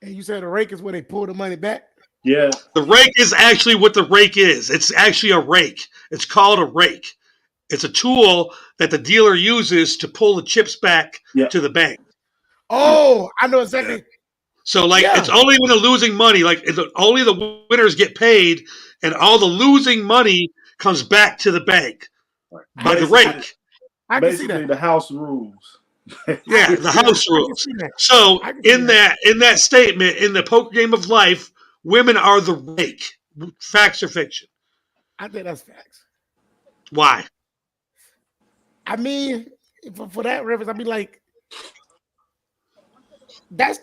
E: And you said a rake is where they pull the money back?
F: Yeah.
B: The rake is actually what the rake is. It's actually a rake. It's called a rake. It's a tool that the dealer uses to pull the chips back to the bank.
E: Oh, I know exactly.
B: So, it's only when they're losing money, only the winners get paid, and all the losing money comes back to the bank by the rake.
E: I can see that.
F: The house rules.
B: Yeah, the house rules. So, in that statement, in the poker game of life, women are the rake. Facts or fiction?
E: I think that's facts.
B: Why?
E: I mean, for that reference, I mean, like, that's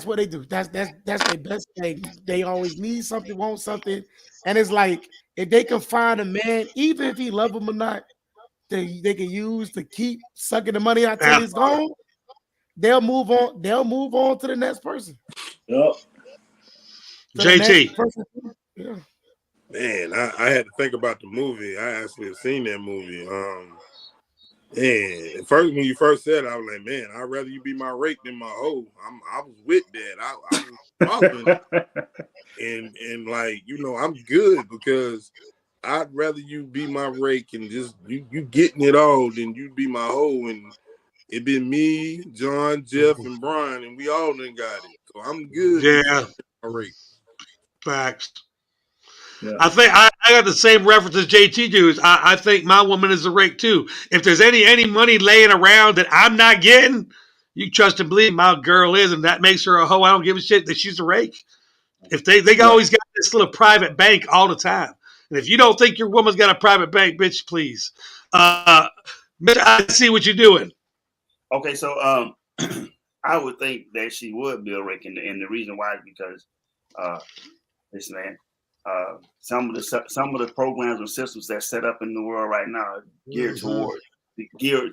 E: what they do. That's their best thing. They always need something, want something, and it's like if they can find a man, even if he love them or not, they can use to keep sucking the money out till he's gone. They'll move on. They'll move on to the next person.
F: Yep.
B: JT.
E: Yeah.
D: Man, I had to think about the movie. I actually have seen that movie. And first, when you first said it, I was like, man, I'd rather you be my rake than my hoe. I was with that. I was following it. And like, I'm good because I'd rather you be my rake and just you getting it all than you be my hoe. And it been me, John, Jeff, and Brian, and we all done got it. So I'm good.
B: Yeah.
D: My rake.
B: Facts.
F: Yeah.
B: I think I got the same reference as JT does. I think my woman is a rake too. If there's any money laying around that I'm not getting, you trust and believe my girl is, and that makes her a hoe. I don't give a shit that she's a rake. If they always got this little private bank all the time. And if you don't think your woman's got a private bank, bitch, please. I see what you're doing.
C: Okay, so I would think that she would be a rake, and the reason why is because listen, man. Some of the programs and systems that's set up in the world right now are geared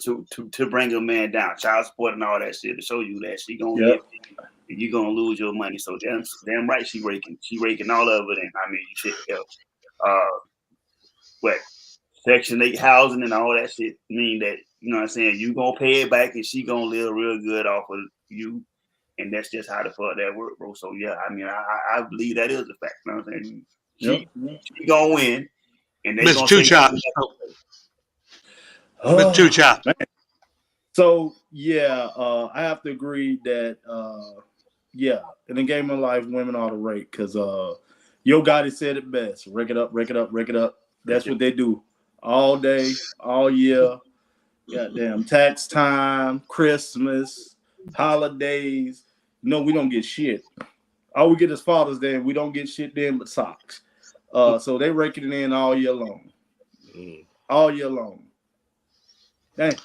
C: to bring a man down, child support and all that shit to show you that she gonna get and you're gonna lose your money. So damn right she raking all of it, and I mean you shit. Section 8 housing and all that shit mean that what I'm saying, you gonna pay it back and she gonna live real good off of you. And that's just how the fuck that work, bro. So yeah, I mean, I believe that is a fact. You know what I'm saying? She gonna win, and they
B: Mr. Two Chops. Mr. Two Chops.
F: So yeah, I have to agree that in the game of life, women ought to rake because Yo Gotti said it best: rake it up, rake it up, rake it up. That's what they do all day, all year. Goddamn tax time, Christmas, holidays. No, we don't get shit. All we get is Father's Day, and we don't get shit then but socks. So they raking it in all year long. All year long. Dang.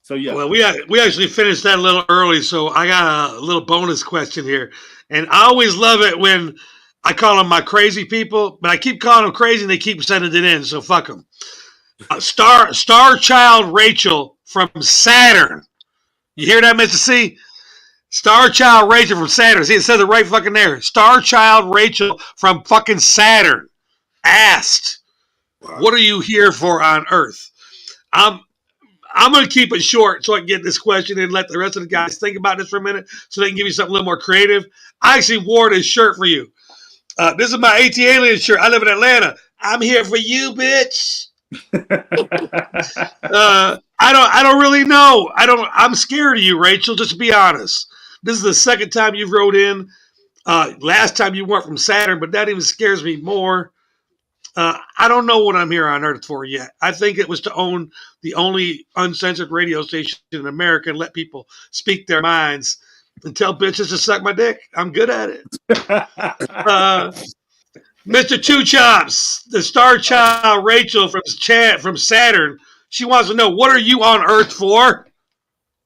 F: So yeah.
B: Well, we actually finished that a little early, so I got a little bonus question here. And I always love it when I call them my crazy people, but I keep calling them crazy and they keep sending it in, so fuck them. Star Child Rachel from Saturn. You hear that, Mr. C? Star Child Rachel from Saturn. See, it says it right fucking there. Star Child Rachel from fucking Saturn asked, "What are you here for on Earth?" I'm going to keep it short so I can get this question and let the rest of the guys think about this for a minute so they can give you something a little more creative. I actually wore this shirt for you. This is my AT Alien shirt. I live in Atlanta. I'm here for you, bitch. I don't really know. I'm scared of you, Rachel, just to be honest. This is the second time you wrote in. Last time you weren't from Saturn, but that even scares me more. I don't know what I'm here on Earth for yet. I think it was to own the only uncensored radio station in America and let people speak their minds and tell bitches to suck my dick. I'm good at it. Mr. Two Chops, the Star Child Rachel from Saturn, she wants to know, what are you on Earth for?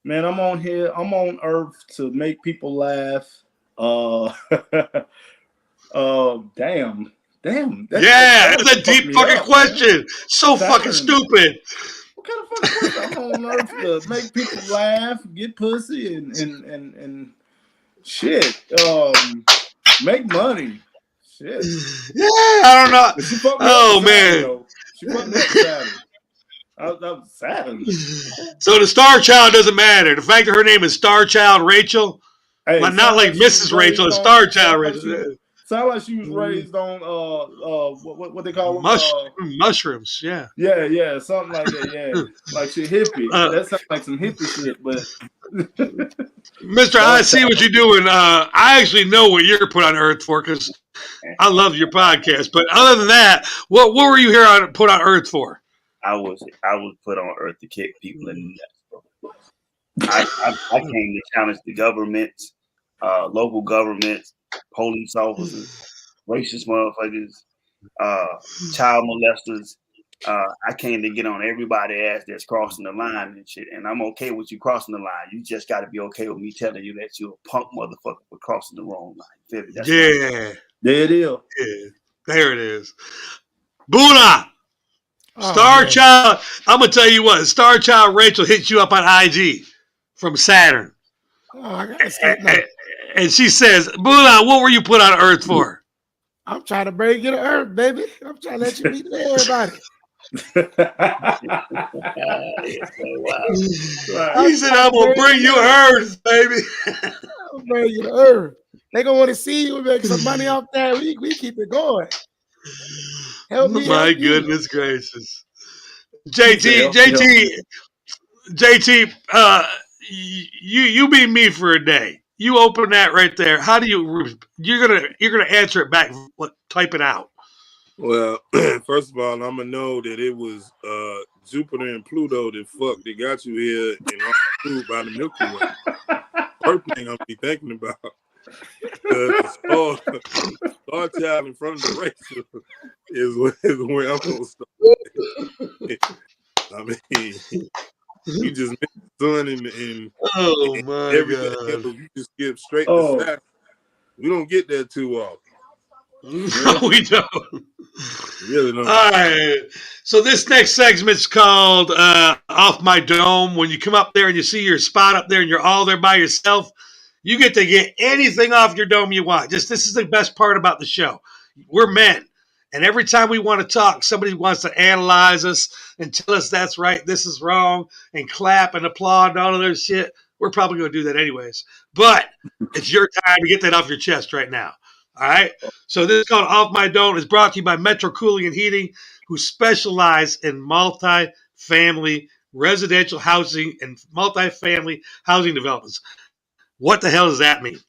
F: Man, I'm on Earth to make people laugh. Damn.
B: That's a deep fucking question. Man. So Saturn. Fucking stupid.
F: What kind of fucking question? I'm on Earth to make people laugh, get pussy, and shit. Make money. Shit.
B: Yeah, I don't know. Oh man.
F: She put me up Saturn. I was Saturn.
B: So the Star Child doesn't matter. The fact that her name is Star Child Rachel, but not like Mrs. Rachel, it's Star Child Rachel.
F: Sound like she was raised on what they call them?
B: Mushrooms, yeah.
F: Yeah, something like that, yeah. Like she hippie. That sounds like some hippie shit, but
B: Mr. I see what you're doing. I actually know what you're put on Earth for because I love your podcast. But other than that, what were you here put on Earth for?
C: I was put on Earth to kick people in the nuts. I came to challenge the governments, local governments, police officers, racist motherfuckers, child molesters. I came to get on everybody's ass that's crossing the line and shit. And I'm okay with you crossing the line. You just got to be okay with me telling you that you're a punk motherfucker for crossing the wrong line. That's
B: yeah.
F: There it is.
B: Yeah. There it is. Bula! Star Child, I'm going to tell you what. Star Child Rachel hit you up on IG from Saturn.
E: I gotta say that.
B: And she says, Bula, what were you put on Earth for?
E: I'm trying to bring you to Earth, baby. I'm trying to let you meet everybody.
B: He said, "I'm gonna bring you earth, baby."
E: I'll bring you to earth. They gonna want to see you make some money off that. We keep it going. Help me,
B: My
E: help you.
B: goodness gracious. JT, you beat me for a day. You open that right there. How do you're gonna answer it back? Type it out.
D: Well, first of all, I'm gonna know that it was Jupiter and Pluto that fucked that got you here and approved by the Milky Way. First thing I'm be thinking about. Star Child in front of the race is where I'm gonna start. I mean, you just missed the sun and
B: Oh my
D: everything
B: God.
D: else. You just skip straight to Saturn. We don't get that too often.
B: No, we don't.
D: Really don't.
B: All right. So this next segment's called Off My Dome. When you come up there and you see your spot up there and you're all there by yourself, you get to get anything off your dome you want. This is the best part about the show. We're men. And every time we want to talk, somebody wants to analyze us and tell us that's right, this is wrong, and clap and applaud and all of their shit. We're probably going to do that anyways. But it's your time to get that off your chest right now. All right. So this is called Off My Dome. It's brought to you by Metro Cooling and Heating, who specialize in multi-family residential housing and multi-family housing developments. What the hell does that mean?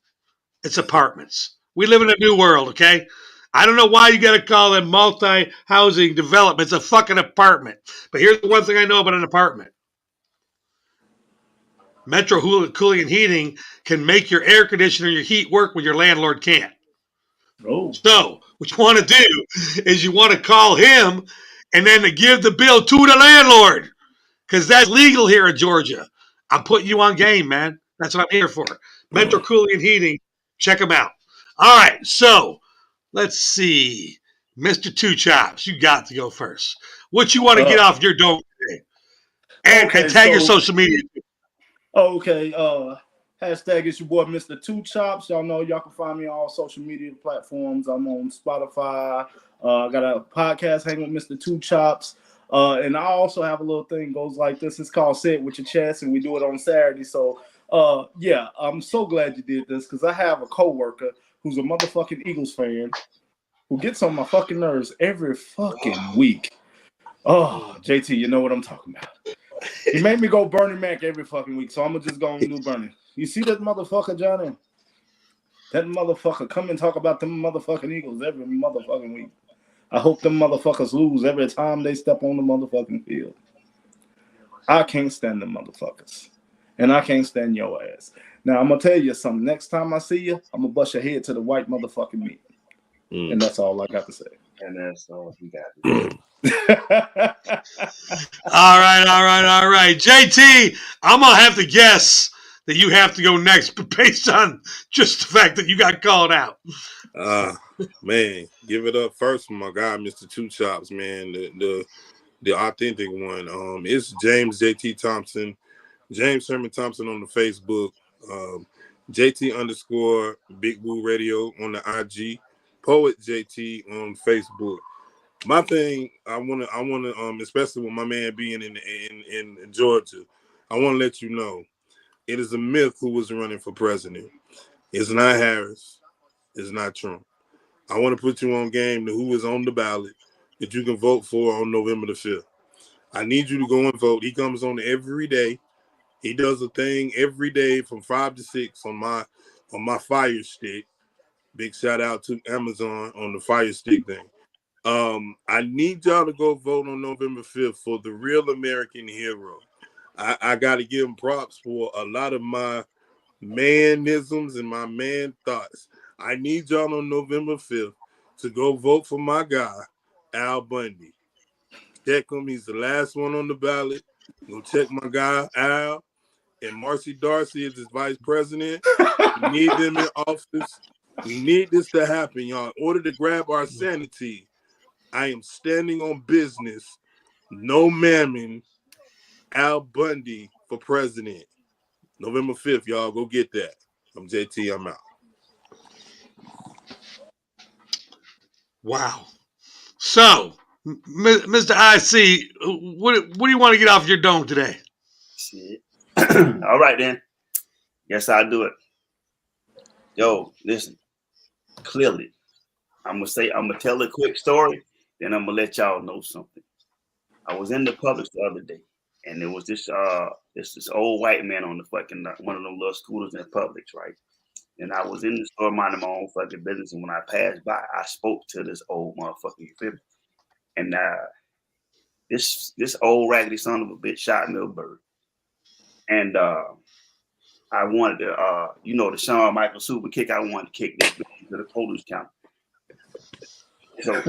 B: It's apartments. We live in a new world, okay? I don't know why you got to call them multi-housing development. It's a fucking apartment. But here's the one thing I know about an apartment. Metro Cooling and Heating can make your air conditioner and your heat work when your landlord can't.
F: Oh.
B: So what you want to do is you want to call him and then to give the bill to the landlord because that's legal here in Georgia. I'm putting you on game, man. That's what I'm here for. Metro Cooling and Heating. Check them out. All right. So let's see. Mr. Two Chops, you got to go first. What you want to get off your dome today? And tag your social media.
F: Okay. Hashtag it's your boy Mr. Two Chops. Y'all know y'all can find me on all social media platforms. I'm on Spotify. I got a podcast, Hang with Mr. Two Chops. And I also have a little thing goes like this. It's called Say It With Your Chest, and we do it on Saturday. So, yeah, I'm so glad you did this because I have a coworker who's a motherfucking Eagles fan who gets on my fucking nerves every fucking week. Oh, JT, you know what I'm talking about. He made me go Bernie Mac every fucking week, so I'm going to just go and do Bernie. You see that motherfucker, Johnny? That motherfucker come and talk about them motherfucking Eagles every motherfucking week. I hope them motherfuckers lose every time they step on the motherfucking field. I can't stand them motherfuckers. And I can't stand your ass. Now, I'm going to tell you something. Next time I see you, I'm going to bust your head to the white motherfucking meat. And that's all I got to say.
C: And that's all you got to do.
B: All right. JT, I'm going to have to guess that you have to go next, but based on just the fact that you got called out.
D: Man, give it up first for my guy, Mr. Two Chops, man. The authentic one. It's James JT Thompson, James Herman Thompson on the Facebook, JT _ Big Woo Radio on the IG, Poet JT on Facebook. My thing, I wanna, especially with my man being in Georgia, I want to let you know, it is a myth who was running for president. It's not Harris. It's not Trump. I want to put you on game to who is on the ballot that you can vote for on November the 5th. I need you to go and vote. He comes on every day. He does a thing every day from 5 to 6 on my Fire Stick. Big shout out to Amazon on the Fire Stick thing. I need y'all to go vote on November 5th for the real American hero. I got to give him props for a lot of my manisms and my man thoughts. I need y'all on November 5th to go vote for my guy, Al Bundy. Check him. He's the last one on the ballot. Go check my guy, Al. And Marcy Darcy is his vice president. We need them in office. We need this to happen, y'all. In order to grab our sanity, I am standing on business. No mammon. Al Bundy for president. November 5th, y'all. Go get that. I'm JT. I'm out.
B: Wow. So, Mr. IC, what do you want to get off your dome today?
C: Shit. All right then. Yes, I'll do it. Yo, listen. Clearly, I'm gonna tell a quick story, then I'm gonna let y'all know something. I was in the Publix the other day, and there was this old white man on the fucking one of them little scooters in Publix, right? And I was in the store minding my own fucking business, and when I passed by, I spoke to this old motherfucker. You feel me? And this old raggedy son of a bitch shot me a bird, and I wanted to, the Shawn Michaels super kick. I wanted to kick this bitch to the produce counter. So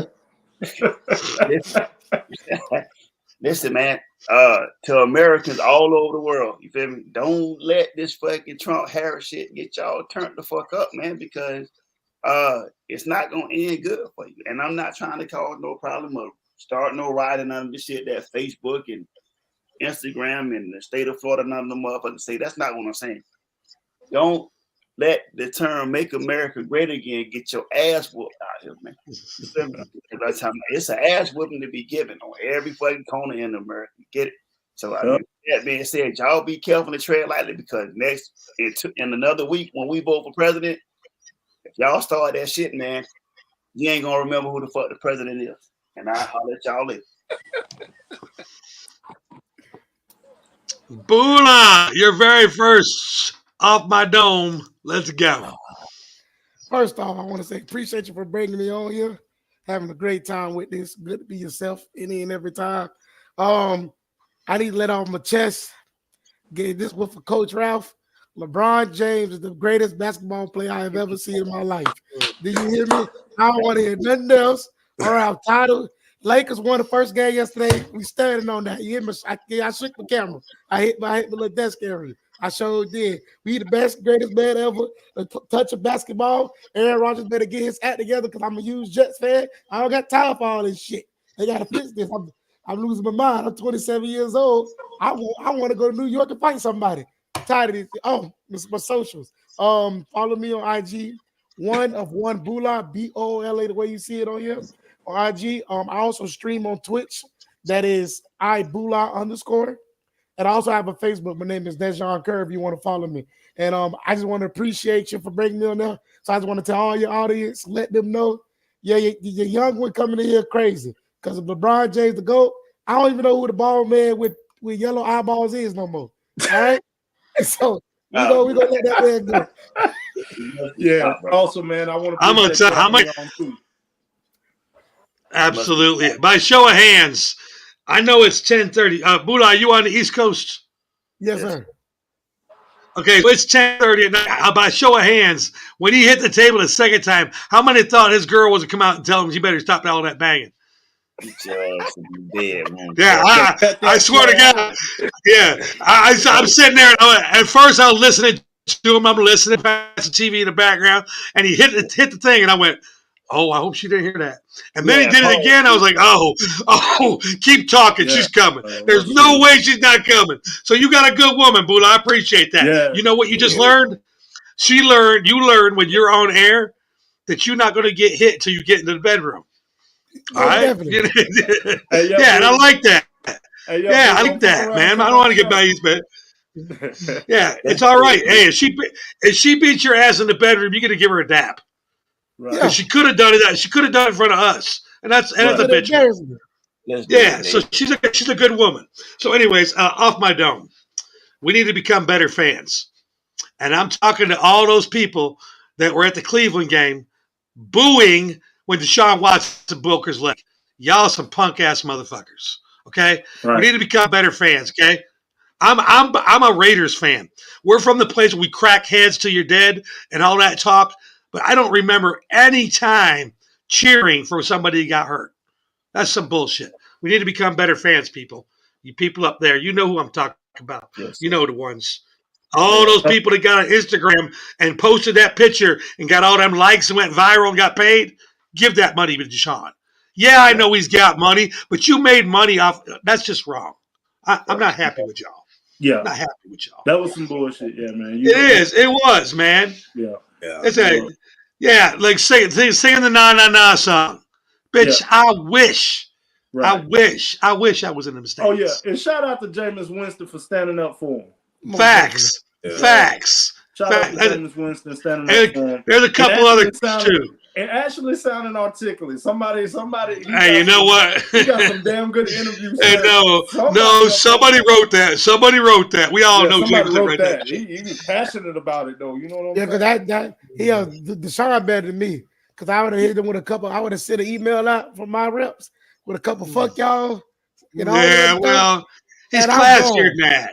C: listen, man, to Americans all over the world, you feel me? Don't let this fucking Trump Harris shit get y'all turned the fuck up, man, because it's not gonna end good for you. And I'm not trying to cause no problem or start no riot and none of this shit that Facebook and Instagram and the state of Florida, none of them motherfuckers say. That's not what I'm saying. Don't let the term "Make America Great Again" get your ass whooped out here, man. It's an ass whooping to be given on every fucking corner in America. Get it? So that being said, y'all be careful to tread lightly, because in another week when we vote for president, if y'all start that shit, man, you ain't gonna remember who the fuck the president is. And I'll let y'all live.
B: Bula, your very first off my dome. Let's go.
E: First off, I want to say appreciate you for bringing me on here. Having a great time with this. Good to be yourself any and every time. I need to let off my chest. Get this one for Coach Ralph. LeBron James is the greatest basketball player I have ever seen in my life. Do you hear me? I don't want to hear nothing else. All right, title. Lakers won the first game yesterday. We standing on that. You hear me? I shook the camera. I hit my little desk area. I sure did. We the best, greatest man ever to touch a basketball. Aaron Rodgers better get his act together, because I'm a huge Jets fan. I don't got time for all this shit. They got to fix this. I'm losing my mind. I'm 27 years old. I want to go to New York and fight somebody. I'm tired of this. Oh, my socials. Follow me on IG. One of one Bula, Bola, the way you see it on here. On IG. I also stream on Twitch. That is ibula_. And I also have a Facebook. My name is Dejon Kerr if you want to follow me. And I just want to appreciate you for bringing me on there. So I just want to tell all your audience, let them know, yeah, your young one coming in here crazy. Because of LeBron James, the GOAT, I don't even know who the bald man with yellow eyeballs is no more. All right? So we're going to let that man go.
F: Yeah. Also, man, I want to
B: I'm going to tell how much. Absolutely. By show of hands, I know it's 10:30. Bula, are you on the East Coast?
E: Yes, sir.
B: Okay, so it's 10:30 at night. By show of hands, when he hit the table the second time, how many thought his girl was to come out and tell him she better stop all that banging? Yeah, I swear to God. Yeah, I'm sitting there, and at first I was listening to him. I'm listening past the TV in the background, and he hit the thing, and I went, oh, I hope she didn't hear that. And then he did it again. I was like, oh, keep talking. She's coming. There's no way she's not coming. So you got a good woman, Bula. I appreciate that. Yeah. You know what you just learned? You learned when you're on air that you're not going to get hit till you get into the bedroom. All right? Yeah, and I like that. Yeah, I like that, man. I don't want to get back but yeah, it's all right. Hey, if she beats your ass in the bedroom, you got to give her a dap. Right. Yeah. She could have done it. She could have done it in front of us, and that's a bitch. Yeah, so she's a good woman. So, anyways, off my dome, we need to become better fans, and I'm talking to all those people that were at the Cleveland game, booing when Deshaun Watson broke his leg. Y'all some punk ass motherfuckers. Okay, right. We need to become better fans. Okay, I'm a Raiders fan. We're from the place where we crack heads till you're dead and all that talk. But I don't remember any time cheering for somebody who got hurt. That's some bullshit. We need to become better fans, people. You people up there, you know who I'm talking about. Yes. You know the ones. All those people that got on Instagram and posted that picture and got all them likes and went viral and got paid, give that money to Deshaun. Yeah, I know he's got money, but you made money off. That's just wrong. I'm not happy with y'all.
F: Yeah.
B: I'm not happy with y'all.
F: That was some bullshit, yeah, man.
B: It was, man.
F: Yeah.
B: Yeah, like singing the Na Na Na song. Bitch, yeah. I wish I wish I was in them states.
F: Oh yeah, and shout out to Jameis Winston for standing up for him.
B: Facts. Facts.
F: Shout out to Jameis Winston standing up for him.
B: There's a couple other too.
F: And actually sounding articulate. Somebody.
B: Hey, you know what?
F: He got some damn good interviews.
B: Hey, somebody wrote that. Somebody wrote that. We all know James
F: wrote that. He was passionate about it though. You know what I'm
E: saying? Yeah, because Deshaun better than me. Because I would have hit them with a couple. I would have sent an email out from my reps with a couple fuck y'all. You know.
B: Yeah, well, he's classier than that.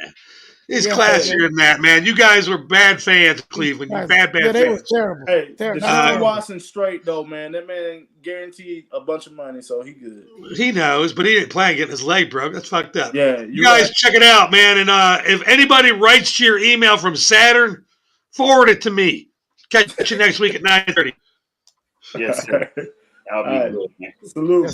B: It's classier than that, man. You guys were bad fans of Cleveland. You bad
E: they
B: fans.
E: were terrible.
F: Hey, Deshaun Watson straight though, man. That man guaranteed a bunch of money, so he good.
B: He knows, but he didn't plan on getting his leg broke. That's fucked up.
F: Yeah,
B: you guys check it out, man. And if anybody writes to your email from Saturn, forward it to me. Catch you next week at 9:30.
C: Yes, sir. I'll be good, man.
F: Salute.